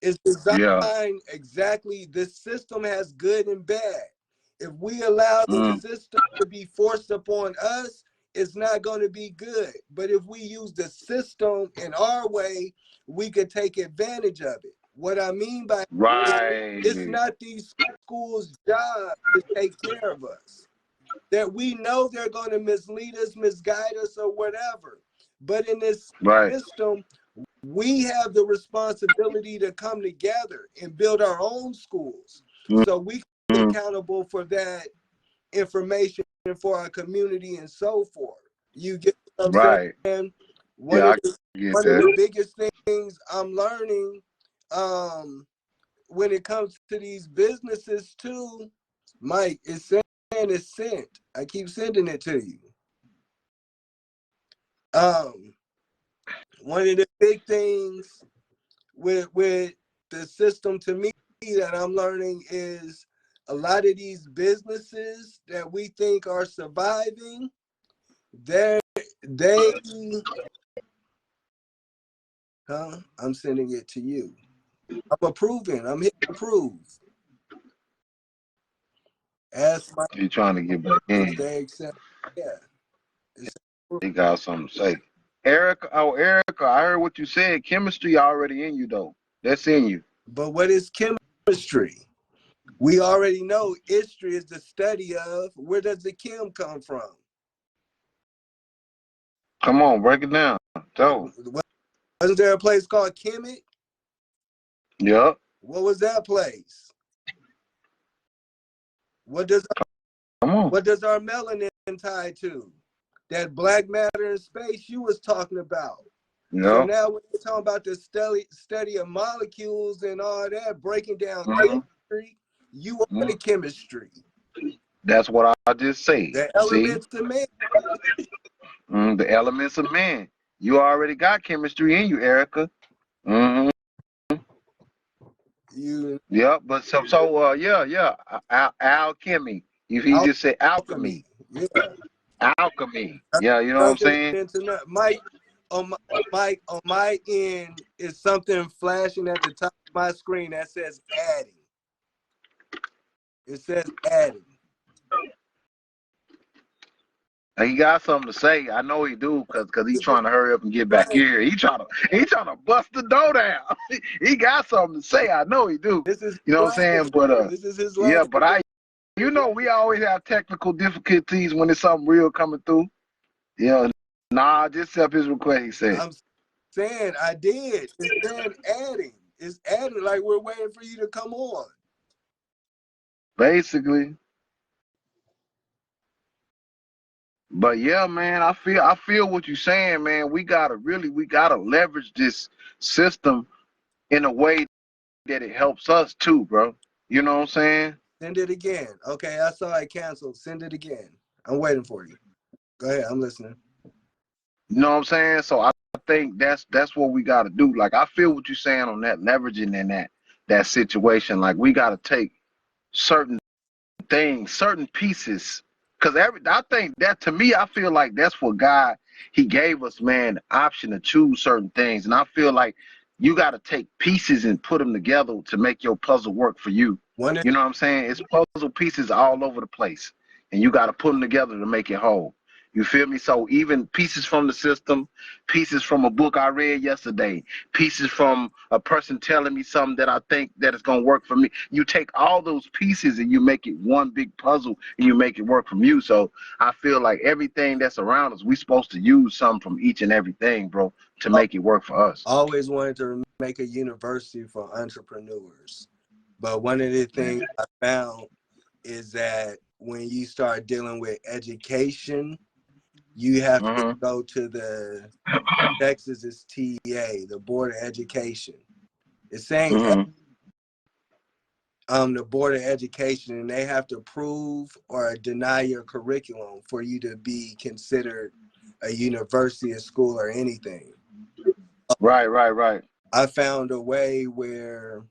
It's Yeah. designed exactly, this system has good and bad. If we allow the Mm, system to be forced upon us, it's not going to be good. But if we use the system in our way, we could take advantage of it. What I mean by it's right. not these schools' job to take care of us. That we know they're going to mislead us, misguide us, or whatever. But in this Right. system, we have the responsibility to come together and build our own schools Mm, so we can be mm, accountable for that information for our community and so forth. You get what I'm right. saying? One Yeah, of I the get one of that. the biggest things I'm learning when it comes to these businesses too, Mike, is saying it's sent. I keep sending it to you. Um, One of the big things with the system to me that I'm learning is a lot of these businesses that we think are surviving, they I'm sending it to you. I'm approving. I'm hitting approve. Ask my You trying to get back if in? they accept. Yeah. It's, He got something to say. Erica, I heard what you said. Chemistry already in you though. That's in you. but what is chemistry? We already know history is the study of, where does the chem come from? Come on, break it down. Tell 'em. Wasn't there a place called Kemet? Yup. What was that place? What does Come on. what does our melanin tie to? That black matter in space you was talking about. So Yup. now when you're talking about the study of molecules and all that, breaking down Mm-hmm. chemistry, you are the chemistry. That's what I just said. The See? elements of man. The elements of man. You already got chemistry in you, Erica. Mm-hmm. You Yep. But yeah. Alchemy. If he just said alchemy. alchemy. Yeah. Alchemy. Yeah, you know what I'm Jumping saying? into Mike on my end is something flashing at the top of my screen that says adding. It says adding. He got something to say. I know he do, cause he's This is trying to hurry up and get back Frank. here. He trying to bust the door down. He got something to say. I know he do. This is You know what I'm language. saying? But This is his yeah, language. but we always have technical difficulties when it's something real coming through. Yeah, nah, just accept his request. He said, I'm saying I did. It's saying adding. It's adding like we're waiting for you to come on. basically. But yeah, man, I feel what you're saying, man. We gotta leverage this system in a way that it helps us too, bro. You know what I'm saying? Send it again. Okay, I saw it canceled. Send it again. I'm waiting for you. Go ahead. I'm listening. You know what I'm saying? So I think that's what we gotta do. Like I feel what you're saying on that leveraging in that situation. Like we gotta take certain things, certain pieces. Cause I think that to me, I feel like that's what God he gave us, man, the option to choose certain things. And I feel like you got to take pieces and put them together to make your puzzle work for you. One You know what I'm saying? It's puzzle pieces all over the place, and you got to put them together to make it whole. You feel me? So even pieces from the system, pieces from a book I read yesterday, pieces from a person telling me something that I think that is gonna work for me. You take all those pieces and you make it one big puzzle and you make it work from you. So I feel like everything that's around us, we supposed to use something from each and everything, bro, to make it work for us. always wanted to make a university for entrepreneurs. But one of the things I found is that when you start dealing with education, you have to Mm-hmm. go to the Texas TEA, the Board of Education. It's saying Mm-hmm. the Board of Education, and they have to approve or deny your curriculum for you to be considered a university, a school, or anything. Right, right, right. I found a way where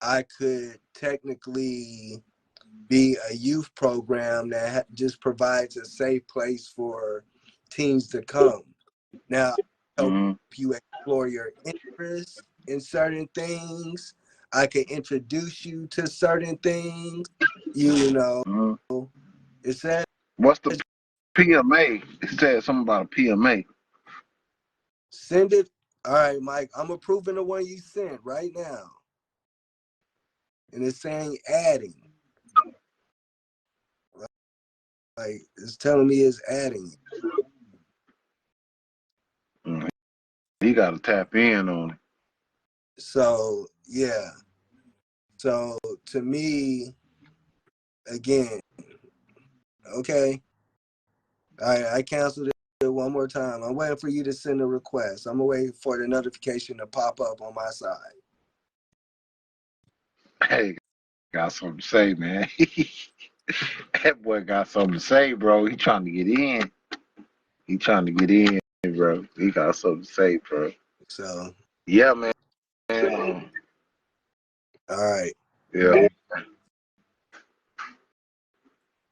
I could technically be a youth program that just provides a safe place for teens to come. Now, help Mm-hmm. you explore your interests in certain things. I can introduce you to certain things. You know, Mm-hmm. it says What's the PMA? It said something about a PMA. send it. All right, Mike, I'm approving the one you sent right now. And it's saying adding. Like it's telling me it's adding. Mm-hmm. You got to tap in on it. So yeah. So to me, again, okay. I canceled it one more time. I'm waiting for you to send a request. I'm gonna wait for the notification to pop up on my side. Hey, got something to say, man. That boy got something to say, bro. He trying to get in. He trying to get in, bro. He got something to say, bro. So Yeah, man. Um, all right. yeah.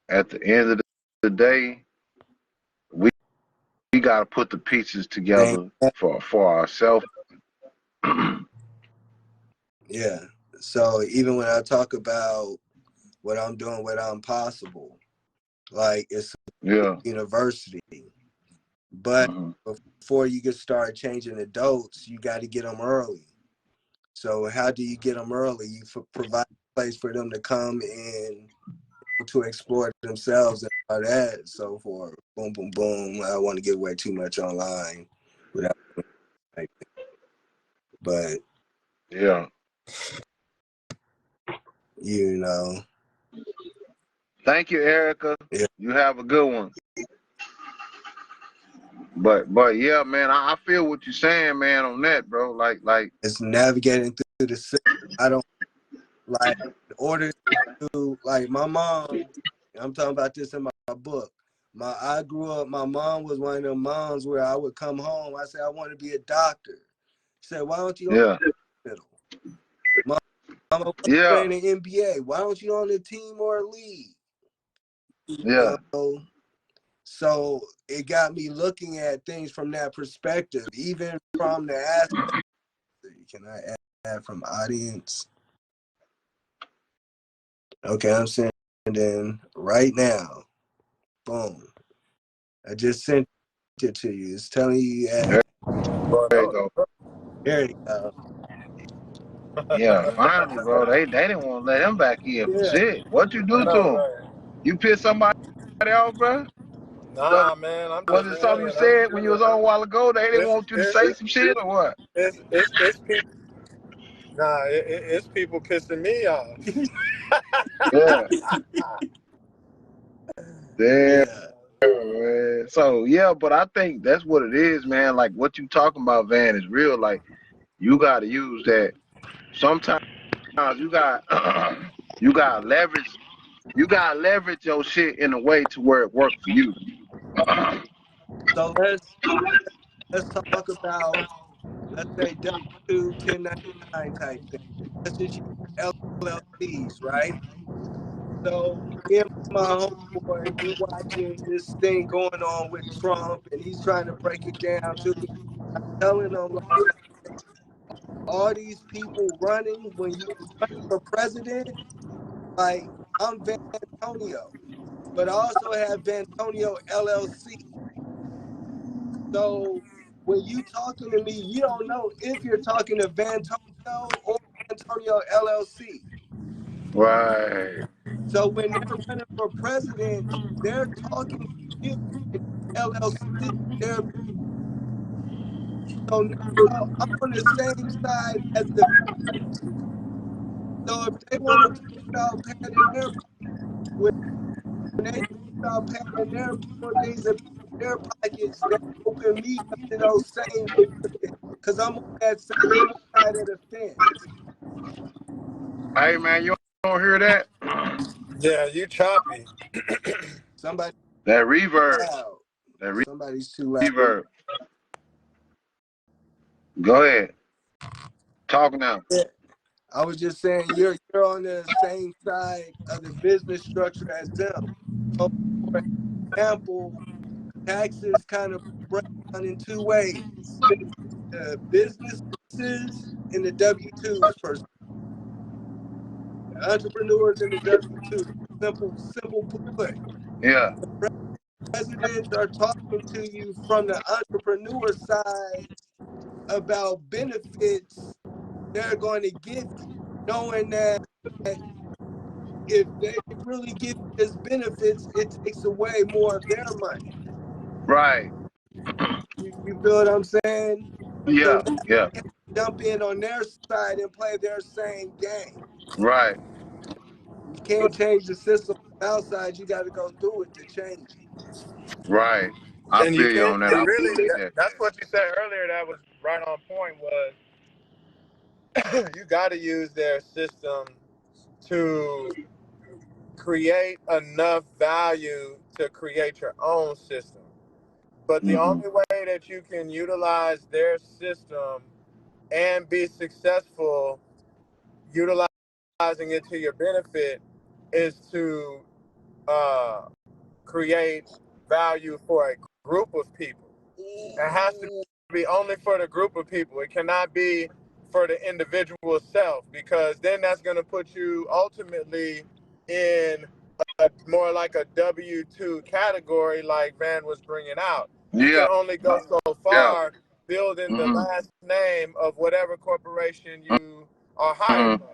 At the end of the day, we got to put the pieces Thank together for ourselves. yeah. So even when I talk about what I'm doing, what I'm possible, like it's Yeah. university. But Hmm. before you can start changing adults, you got to get them early. So how do you get them early? You provide a place for them to come and to explore themselves and all that. So for boom, boom, boom. I don't want to give away too much online, without, but Yeah. you know, Thank you, Erica. yeah, You have a good one. But yeah, man, I feel what you're saying, man, on that, bro. Like it's navigating through the system. I don't like in order to like my mom. I'm talking about this in my book. I grew up. My mom was one of them moms where I would come home. I said I want to be a doctor. She said, why don't you go to yeah. the hospital? Mama was Yeah. playing the NBA. Why don't you on the team or league? You Yeah. know, so it got me looking at things from that perspective, even from the aspect. Can I add from audience? Okay, I'm sending right now. Boom. I just sent it to you. It's telling you There, at there you go. there you go. Yeah, finally, bro. They didn't want to let him back in for Yeah, shit. What you I do to know, him? right? You pissed somebody off, bro? Was Nah, man, I'm was just it something you saying. I'm said when you was on a while ago? They didn't it's want you to it's say some shit or what? it's people. Nah, it's people pissing me off. Yeah, damn, Yeah. man. So yeah, but I think that's what it is, man. Like what you talking about, Van, is real. Like you got to use that. Sometimes you got you got leverage. You got to leverage your shit in a way to where it worked for you. So let's talk about, let's say W-2 1099 type thing. Let's just use LLCs, right? So me and my homeboy, we watching this thing going on with Trump, and he's trying to break it down to me, telling him like all these people running when you running for president, like I'm Vantonio, but I also have Vantonio LLC. So when you talking to me, you don't know if you're talking to Vantonio or Vantonio LLC. Right. So when they're running for president, they're talking to you in LLC. They're, so now I'm on the same side as the. So if they want to talk about padding their when they talk about padding their doing things in their pockets, they open me up to those same benefits because I'm on that same side of the fence. Hey man, you don't hear that? Yeah, you choppy. Somebody That reverb. loud. That Somebody's too loud. reverb. Go ahead. Talk now. Yeah. I was just saying you're on the same side of the business structure as them. So for example, taxes kind of break down in two ways. The businesses and the W-2s per se. The entrepreneurs and the W-2s. Simple put. Yeah. Presidents are talking to you from the entrepreneur side about benefits they're going to give you, knowing that if they really give you as benefits, it takes away more of their money. Right. You feel what I'm saying? So Yeah. now Yeah. you jump in on their side and play their same game. Right. You can't change the system outside. You got to go through it to change it. Right. I And you feel you can't, on that. I and really, appreciate that. that's what you said earlier that was right on point was you got to use their system to create enough value to create your own system. But the Mm-hmm. only way that you can utilize their system and be successful utilizing it to your benefit is to uh, create value for a group of people. It has to be only for the group of people. It cannot be for the individual self because then that's going to put you ultimately in more like a W-2 category like Van was bringing out. You can Yeah. only go so Yeah. far building the Mm-hmm. last name of whatever corporation you are hired Mm-hmm. by.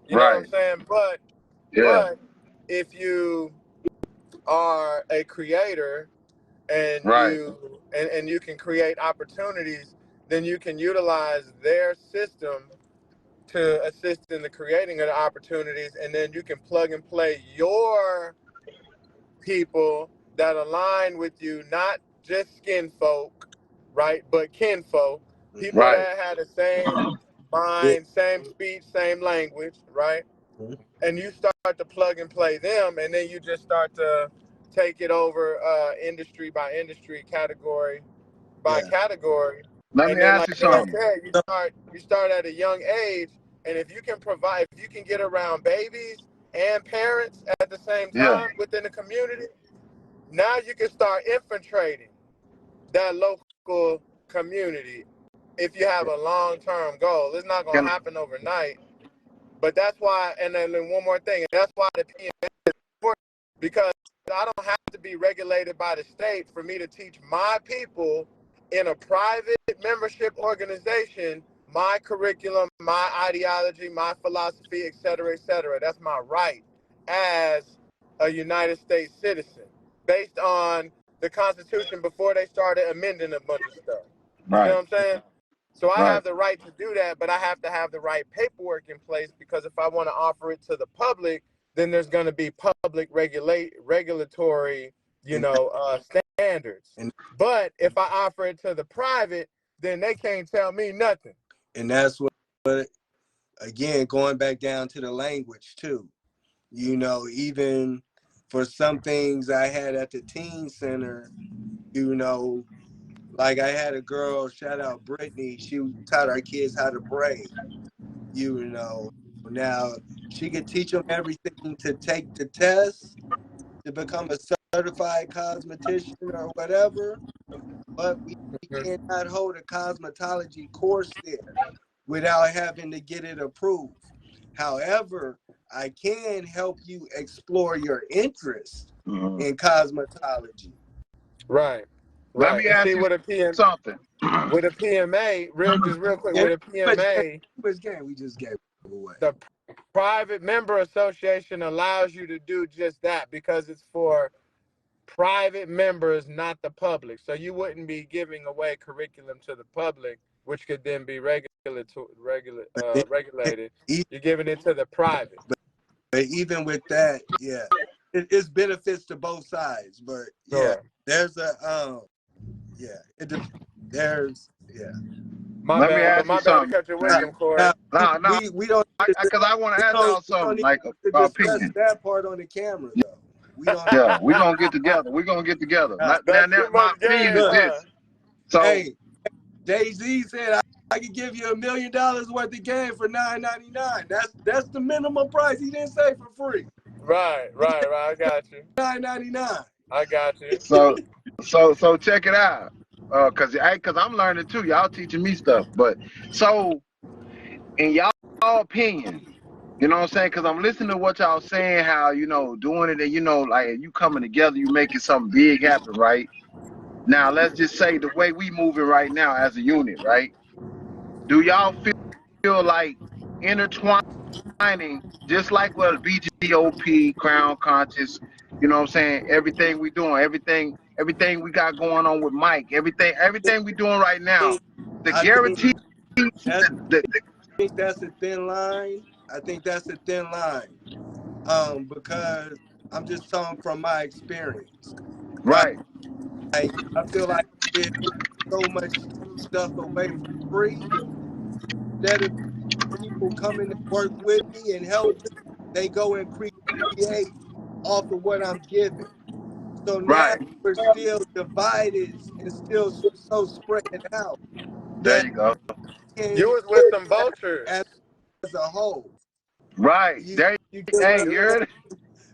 You know what I'm Right. saying? Yeah. But if you are a creator and Right. you can create opportunities, then you can utilize their system to assist in the creating of the opportunities, and then you can plug and play your people that align with you, not just skin folk, right, but kin folk, people Right. that had the same Yeah. mind, same speech, same language, right? Mhm. And you start to plug and play them, and then you just start to take it over industry by industry, category by Yeah. category, Let and me then ask like you I something. said, you start at a young age, and if you can provide, if you can get around babies and parents at the same Yeah. time within the community, now you can start infiltrating that local community. If you have a long-term goal, it's not going Can to happen overnight, but that's why. And then one more thing, and that's why the PMA is important because I don't have to be regulated by the state for me to teach my people in a private membership organization my curriculum, my ideology, my philosophy, et cetera, et cetera. That's my right as a United States citizen based on the Constitution before they started amending a bunch of stuff. You see right. what I'm saying? So I Right. have the right to do that, but I have to have the right paperwork in place because if I want to offer it to the public, then there's going to be public regulatory, And standards. and But if I offer it to the private, then they can't tell me nothing. and that's what again going back down to the language too. Even for some things I had at the teen center, you know, like I had a girl, shout out Brittany, she taught our kids how to braid, you know. Now She could teach them everything to take the test, to become a certified cosmetician or whatever. But we cannot hold a cosmetology course there without having to get it approved. However, I can help you explore your interest in cosmetology. Right. Let Right. me And ask see you what a PM something. with a PMA, just real quick, And with a PMA, which game we just gave away. the private member association allows you to do just that because it's for private members, not the public. So you wouldn't be giving away curriculum to the public, which could then be regulated. You're giving it to the private. But even with that, yeah, it's benefits to both sides. But yeah, Sure. there's a yeah, there's yeah. My Let me bad, but ask you my bad to something. cut your Now, wisdom, Corey. now No, we don't because I want to ask y'all we don't something need like to about discuss opinion. that part on the camera though. We don't. Yeah, we're gonna get together. We're gonna get together. Now, That's too my much opinion game, is Look, huh? this. So hey, Jay-Z said I could give you $1 million worth of game for $9.99. That's the minimum price. He didn't say for free. Right. I got you. $9.99. I got you. so check it out. Cause I'm learning too. Y'all teaching me stuff. But so in y'all opinion, you know what I'm saying? Cause I'm listening to what y'all saying, how doing it, and like you coming together, you making something big happen, right? Now let's just say the way we moving right now as a unit, right? Do y'all feel like intertwining, just like what BGOP, Crown Conscious, you know what I'm saying? Everything we doing, everything we got going on with Mike, everything we doing right now, the I guarantee, that's the think that's a thin line. I think that's a thin line. Because I'm just talking from my experience, right? right, Like, I feel like I give so much stuff away for free that if people come in and work with me and help me, they go and create off of what I'm giving. So now right. we're still divided and still so spread out There that you go. You can was with some vultures. as a whole. Right. You There you get what hey, I'm you saying? heard it?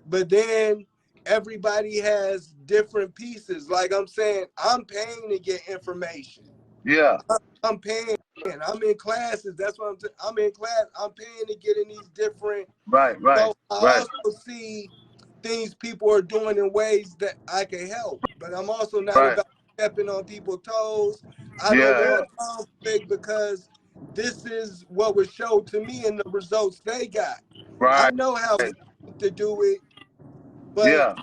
But then everybody has different pieces. Like I'm saying, I'm paying to get information. Yeah. I'm paying. I'm in classes. That's what I'm in class. I'm paying to get in these different. Right. So I also see things people are doing in ways that I can help. But I'm also not Right. about stepping on people's toes. I don't Yeah. want conflict because this is what was showed to me and the results they got. I Right. know how to do it, but Yeah.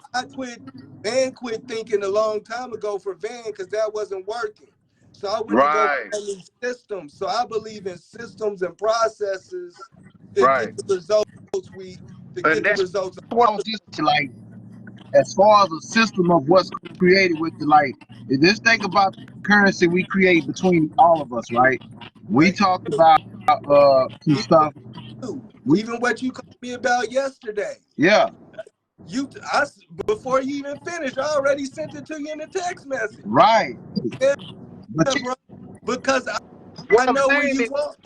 Van quit thinking a long time ago for Van because that wasn't working. So I went to go Right. find these systems. So I believe in systems and processes to get Right. the results And that's results. what I was just like, as far as a system of what's created with the like, just think about the currency we create between all of us, right? We But talked about some even stuff. even what you called me about yesterday, Yeah. before you even finished, I already sent it to you in a text message. Right. Yeah, But bro, because what I I'm know where saying you is, want.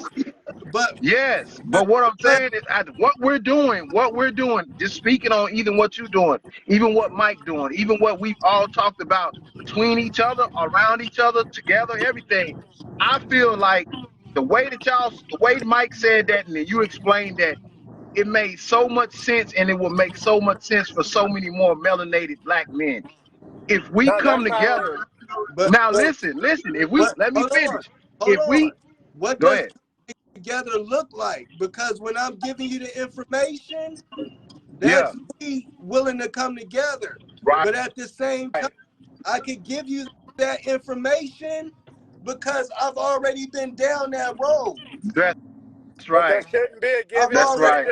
But yes, but what I'm saying is, what we're doing, just speaking on even what you're doing, even what Mike doing, even what we've all talked about between each other, around each other, together, everything. I feel like the way Mike said that, and then you explained that, it made so much sense, and it will make so much sense for so many more melanated black men. If we No, come that's how. together, but now listen, if we what? let me finish. Hold If on. we What go does ahead, together look like? Because when I'm giving you the information, yeah, that's me willing to come together. right, But at the same time, I could give you that information because I've already been down that road. that's But there right. shouldn't be a I've giving. That's already right.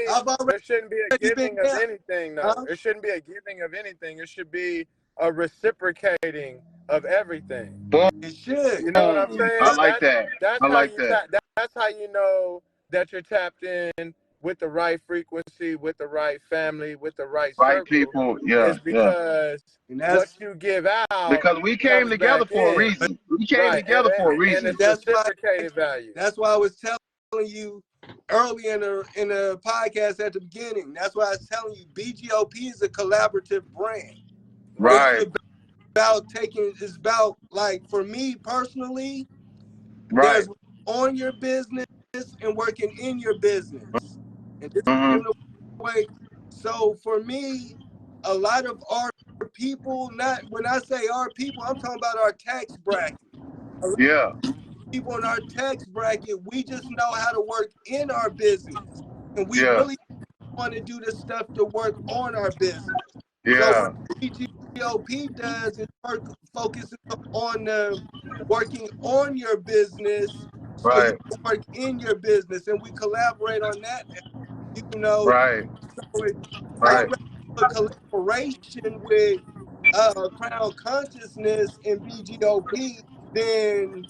I've There shouldn't be a been giving of down. anything, though. Huh? It shouldn't be a giving of anything. It should be a reciprocating of everything. Boom. It should. You know what I'm I saying? like that. That's I how like you that. that's how you know that you're tapped in with the right frequency, with the right family, with the right Right circle, people. Yeah, is yeah. because And what you give out Because we came comes together back for a in. but reason. We came Right. together for a And reason. it's reciprocated value. that's why I was telling you early in the podcast at the beginning. That's why I was telling you, BGOP is a collaborative brand. Right. It's about taking. It's about, like, for me personally, Right. there's on your business and working in your business, and this is Mm-hmm. giving away. So for me, a lot of our people, not when I say our people, I'm talking about our tax bracket. A lot Yeah. of people in our tax bracket, we just know how to work in our business, and we Yeah. really want to do the stuff to work on our business. So what Yeah. BGOP does is focuses on working on your business so you Right. can work in your business, and we collaborate on that. You know, Right. so I'd Right. rather do a collaboration with Crown Consciousness and BGOP than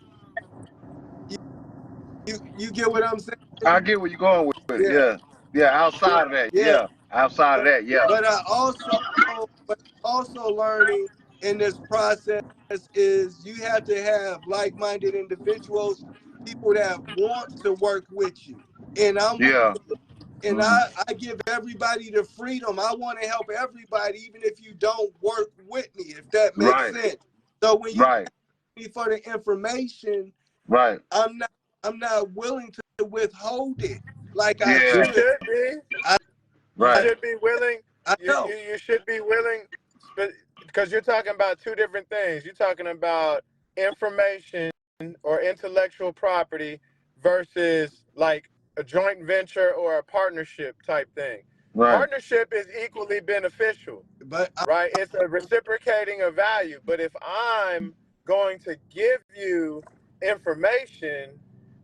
you get what I'm I saying? get where you're going with it. Yeah, Yeah. Yeah. Outside of that. yeah. Yeah. Outside of But that. Yeah. but I also learning in this process is you have to have like-minded individuals, people that want to work with you. And Yeah. Mm-hmm. I give everybody the freedom. I want to help everybody, even if you don't work with me, if that makes Right. sense. So when you Right. ask me for the information, Right. I'm not willing to withhold it like I You Yeah. should. should be. I You I, Right. should be willing. I You know. you, you should be willing, because you're talking about two different things. You're talking about information or intellectual property versus like a joint venture or a partnership type thing. Right. Partnership is equally beneficial, But right? It's a reciprocating of value. But if I'm going to give you information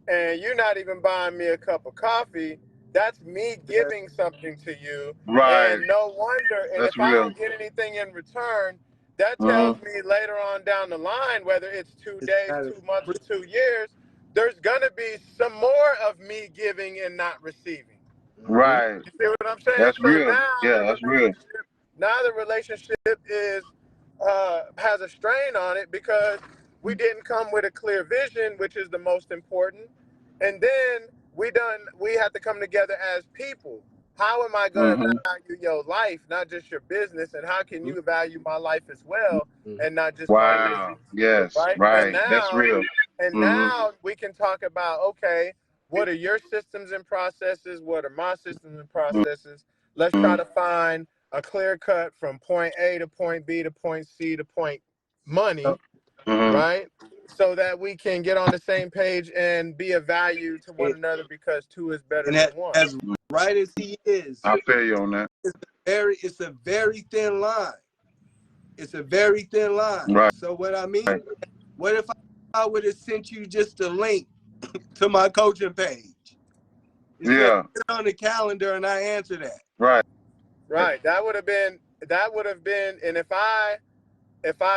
and you're not even buying me a cup of coffee, that's me giving something to you. Right. And no wonder, and That's if I real. don't get anything in return, that tells Mm-hmm. me later on down the line, whether it's 2 days, it's 2 months, or 2 years, there's going to be some more of me giving and not receiving. mm-hmm. Right. You see what I'm saying? That's So real. Yeah. That's real. now the relationship is has a strain on it because we didn't come with a clear vision, which is the most important. And then we have to come together as people. How am I going to Mm-hmm. value your life, not just your business, and how can you value my life as well, Mm-hmm. and not just my Wow. business, Yes. right? Right. That's real. And Mm-hmm. now we can talk about, okay, what are your systems and processes? What are my systems and processes? Let's try to find a clear cut from point A to point B to point C to point money, Mm-hmm. right? So that we can get on the same page and be of value to one another because two is better And than one. as right as he is, I feel you on that. it's a very thin line. It's a very thin line. Right. So what I mean, what if I would have sent you just a link to my coaching page? You said Yeah. put it on the calendar and I answer that. Right. Right. That would have been, and if I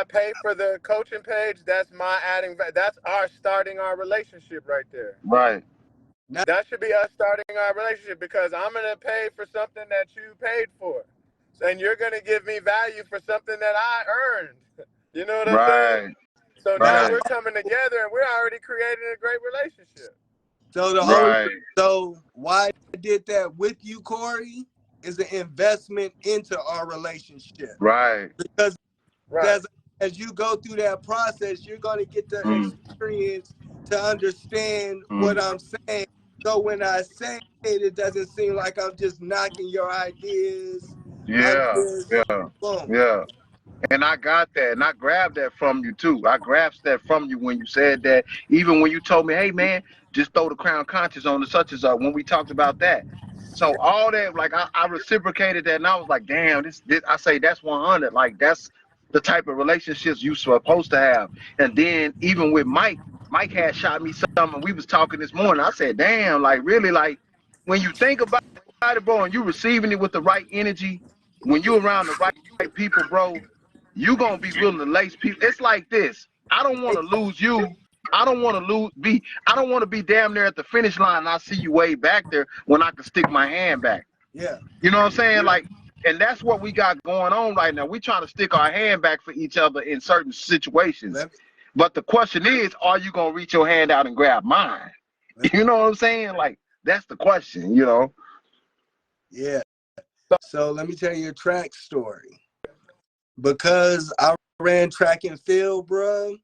pay for the coaching page, that's my that's our starting our relationship right there. Right. Now, That should be us starting our relationship because I'm going to pay for something that you paid for. And you're going to give me value for something that I earned. You know what I'm saying? Right. So but now Right. we're coming together and we're already creating a great relationship. Right. why I did that with you, Corey, is an investment into our relationship. Right. Because Right. as you go through that process, you're going to get the Mm. experience to understand Mm. what I'm saying. So when I say it, it doesn't seem like I'm just knocking your ideas. I'm Yeah. just Yeah. boom. Yeah. And I got that, and I grabbed that from you too. I grasped that from you when you said that. Even when you told me, "Hey, man, just throw the crown conscious on the such as when we talked about that." So all that, like I reciprocated that, and I was like, "Damn, this." I say that's 100. Like that's the type of relationships you supposed to have. And then even with Mike, Mike had shot me something. We was talking this morning. I said, "Damn, like really, like when you think about it, bro, and you receiving it with the right energy, when you around the right people, bro." You gonna be willing to lace people. It's like this. I don't want to lose you. I don't want to I don't want to be damn near at the finish line and I see you way back there when I can stick my hand back. Yeah. You know what I'm saying? Like, and that's what we got going on right now. We trying to stick our hand back for each other in certain situations. Let me, But the question is, are you gonna reach your hand out and grab mine? let, You know what I'm saying? Like, That's the question, you know. Yeah. So let me tell you a track story. Because I ran track and field, bro,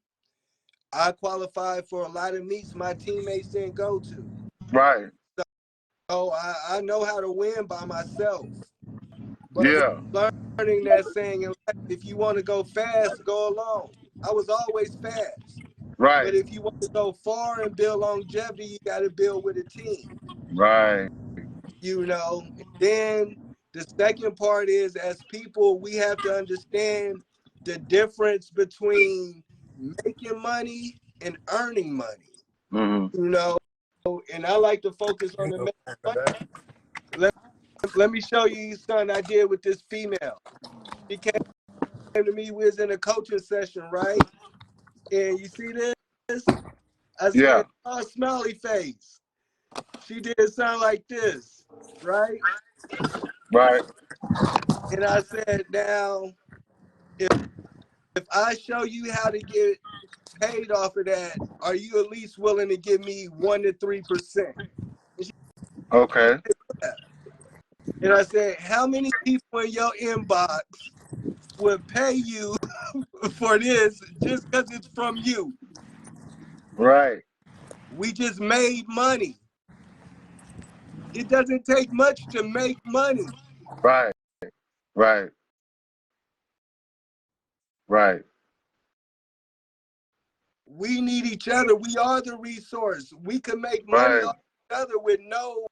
I qualified for a lot of meets my teammates didn't go to. Right. So I know how to win by myself. But Yeah. learning that saying in life, if you want to go fast, go alone. I was always fast. Right. But if you want to go far and build longevity, you got to build with a team. Right. You know, then the second part is, as people, we have to understand the difference between making money and earning money. Mm-hmm. You know, and I like to focus on the making money. Let me show you something I did with this female. She came to me, we was in a coaching session, right? And you see this? I Yeah. said, oh, smiley face. She did sound like this, right? Right. And I said, now, if I show you how to get paid off of that, are you at least willing to give me 1 to 3%? And she Okay. said, yeah. And I said, how many people in your inbox would pay you for this just because it's from you? Right. We just made money. It doesn't take much to make money. Right. Right. Right. We need each other. We are the resource. We can make money Right. off each other with no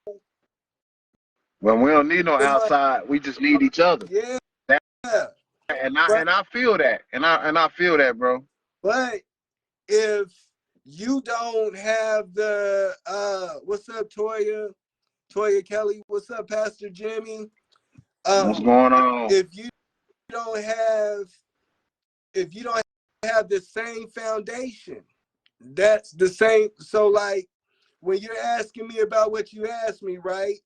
When we don't need no money. outside, we just need each other. Yeah. That, But and I feel that. And I feel that, bro. but if you don't have the what's up, Toya Kelly, what's up, Pastor Jimmy? What's going on? If you don't have if you don't have the same foundation, that's the same. So like when you're asking me about what you asked me, right?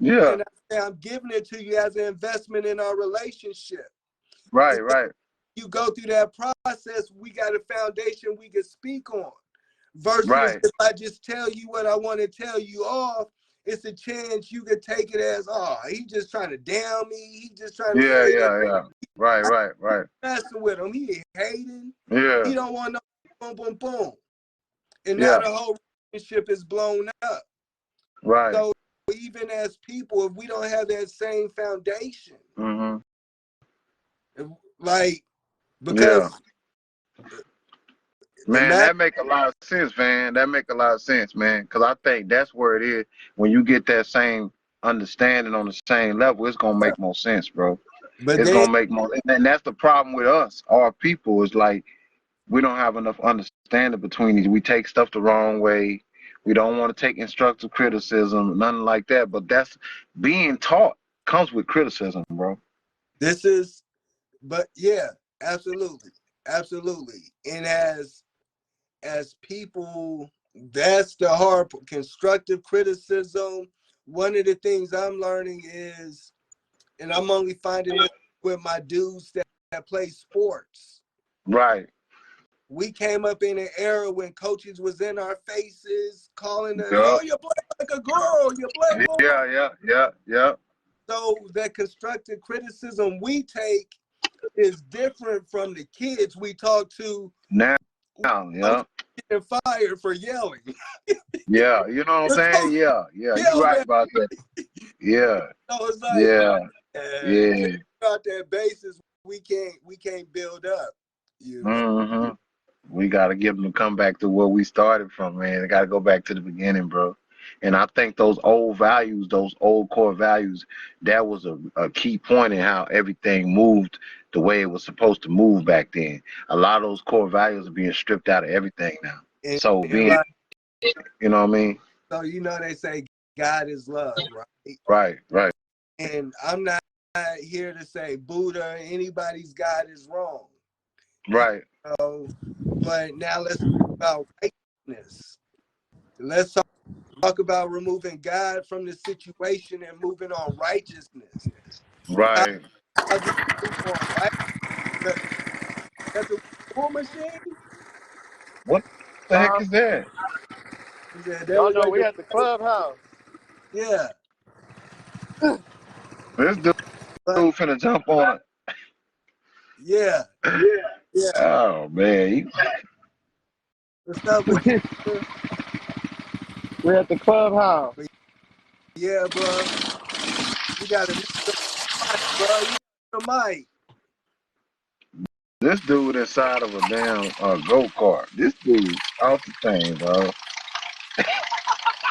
Yeah. And I say I'm giving it to you as an investment in our relationship. Right. And then Right. you go through that process, we got a foundation we can speak on. Versus Right. if I just tell you what I want to tell you off, it's a chance you could take it as, oh, he just trying to down me. He just trying to Yeah. say that. Yeah. Yeah. Right. Right. Right. Messing with him. He ain't hating. Yeah. He don't want no boom, boom, boom. And now Yeah. the whole relationship is blown up. Right. So even as people, if we don't have that same foundation, Mm-hmm. like, Yeah. because the Man, matter, that make a lot of sense, man. That make a lot of sense, man. Because I think that's where it is. When you get that same understanding on the same level, it's gonna make more sense, bro. but It's then gonna make more. And that's the problem with us, our people, is like we don't have enough understanding between these. We take stuff the wrong way. We don't want to take constructive criticism, nothing like that. But that's being taught comes with criticism, bro. this is, but yeah, absolutely, absolutely. And as people, that's the hard constructive criticism. One of the things I'm learning is, and I'm only finding this with my dudes that play sports. Right. We came up in an era when coaches was in our faces, calling us, Yup. "Oh, you play like a girl. You play boom, boom." Yeah. Yeah. Yeah. Yeah. So that constructive criticism we take is different from the kids we talk to. Now. Coach Yeah. getting fired for yelling. Yeah, you know what I'm The saying? coach Yeah, yeah, you yelled right at. about that. Yeah, So it's like, yeah, just yeah. about that basis, we can't build up. You know, hmm We gotta give them to come back to where we started from, man. They gotta go back to the beginning, bro. And I think those old values, those old core values, that was a key point in how everything moved the way it was supposed to move back then. A lot of those core values are being stripped out of everything now. So and being, like you know what I mean? so, they say God is love, right? Right, right, And I'm not here to say Buddha, anybody's God is wrong. You right, know, but now let's talk about righteousness. Let's talk about removing God from the situation and moving on righteousness. How, right. how do we move on right? That's a war machine. What the heck Huh? is that? He said that Y'all looked know like we the at the clubhouse. Yeah. This dude But finna jump on yeah. it. Yeah. Oh man. What's up with you, brother? We're at the clubhouse. But yeah, bro. You gotta mute the mic, bro. You the mic. This dude inside of a damn go-kart. This dude off the chain, bro.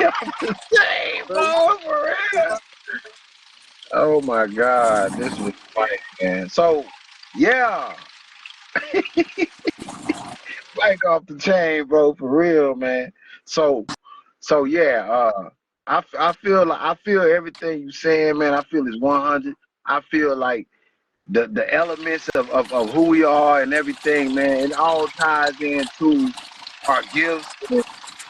Off the chain, Bro, you bro, for the real. mic. Oh my God, this was funny, man. So, yeah, bike off the chain, bro, for real, man. So, yeah, I feel everything you saying, man. I feel it's 100. I feel like the elements of who we are and everything, man. It all ties into our gifts,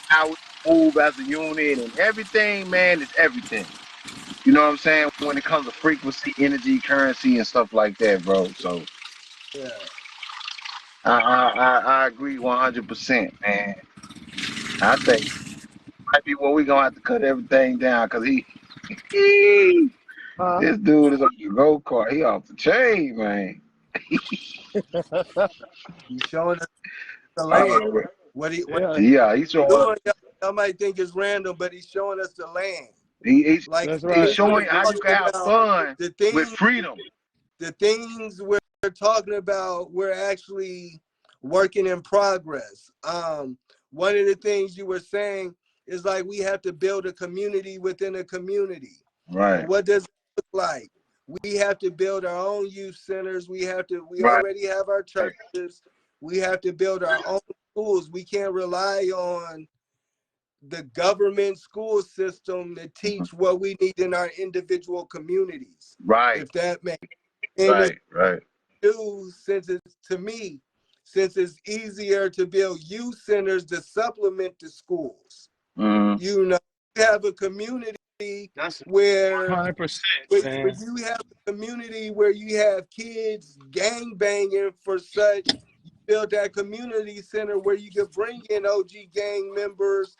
how we move as a unit, and everything, man, is everything. You know what I'm saying? When it comes to frequency, energy, currency, and stuff like that, bro. So Yeah. I agree 100%, man. I think might be where we gonna have to cut everything down because Huh? this dude is on the go kart. He off the chain, man. He's showing us the land. Oh, What Yeah, yeah, he's he's showing. doing, y'all might think it's random, but he's showing us the land. He's Like that's he's right. we're showing how you talking can have about fun the with things freedom. the things we're talking about, we're actually working in progress. One of the things you were saying is like we have to build a community within a community. Well, Right, what does it look like? We have to build our own youth centers. We right, already have our churches. We have to build our own schools. We can't rely on the government school system to teach what we need in our individual communities, right, if that makes sense. And it's right. new since it's to me, since it's easier to build youth centers to supplement the schools. Mm-hmm. You know, you have a community That's where 100%, where man. you have a community where you have kids gang banging for such, you build that community center where you could bring in OG gang members,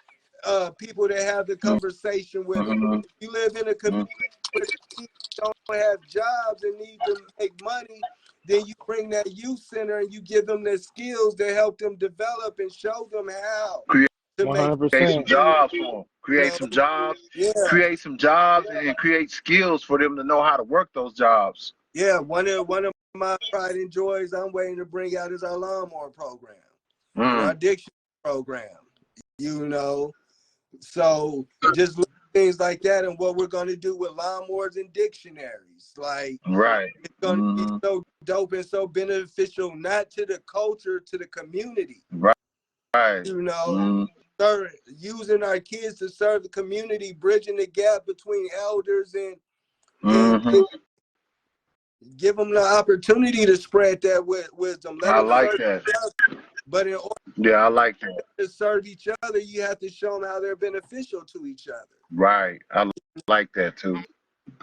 people that have the conversation with them. Mm-hmm. If you live in a community where the kids don't have jobs and need to make money, then you bring that youth center and you give them the skills to help them develop and show them how to make 100%. Some jobs for them. you Create know, some jobs. yeah. Create some jobs and create skills for them to know how to work those jobs. Yeah, one of my pride and joys I'm waiting to bring out is our lawnmower program and our Mm. dictionary program. You know, so just look at things like that and what we're going to do with lawnmowers and dictionaries. Like Right. it's going to be so dope and so beneficial, not to the culture, to the community. Right. Right. You know, using our kids to serve the community, bridging the gap between elders and give them the opportunity to spread that wisdom. Let I them like serve that. each other. But in order Yeah, I like that. to serve each other, you have to show them how they're beneficial to each other. Right. I like that too.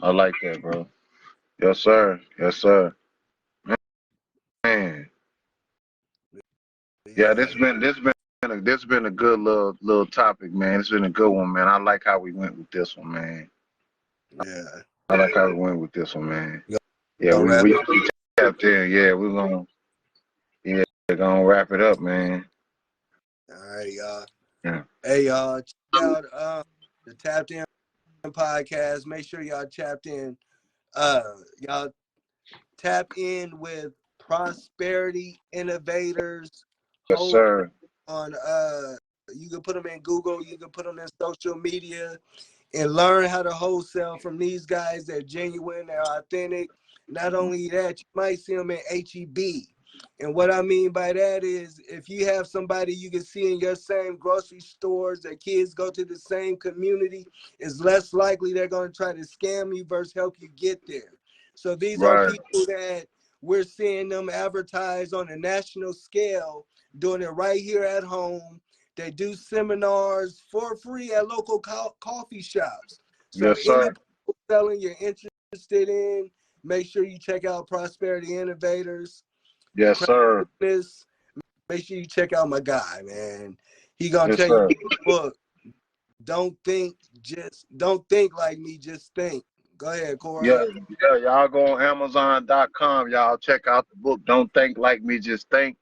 I like that, bro. Yes, sir. Yes, sir. Man. Yeah, Yeah, this been a good little topic, man. It's been a good one, man. I like how we went with this one, man. yeah. I like how we went with this one, man. You Yeah, gonna wrap it? we tapped in. Yeah, we're gonna wrap it up, man. All right, y'all. Yeah. Hey, y'all, check out the Tapped In podcast. Make sure y'all tapped in. Y'all tap in with prosperity innovators. Yes, Hold sir. on. You can put them in Google. You can put them in social media. And learn how to wholesale from these guys. They're genuine, they're authentic. Not only that, you might see them in HEB. And what I mean by that is if you have somebody you can see in your same grocery stores, their kids go to the same community, it's less likely they're going to try to scam you versus help you get there. So these are Right. people that we're seeing them advertise on a national scale, doing it right here at home. They do seminars for free at local coffee shops. So Yes, any sir. selling you're interested in, make sure you check out Prosperity Innovators. Yes, sir. This, make sure you check out my guy, man. He gonna Yes, tell you sir. book don't think like me, just think. Go ahead, Corey. Yeah, yeah, y'all go on Amazon.com. Y'all check out the book. Don't think like me, just think.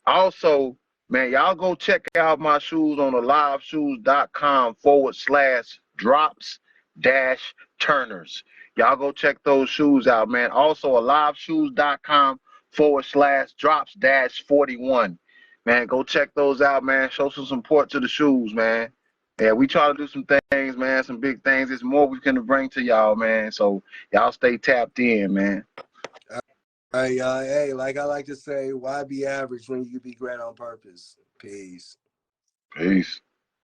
Also, man, y'all go check out my shoes on aliveshoes.com/drops dash turners. Y'all go check those shoes out, man. Also, aliveshoes.com/drops dash 41. Man, go check those out, man. Show some support to the shoes, man. Yeah, we try to do some things, man, some big things. There's more we can bring to y'all, man. So y'all stay tapped in, man. All right, y'all. Hey, like I like to say, why be average when you can be great on purpose? Peace. Peace.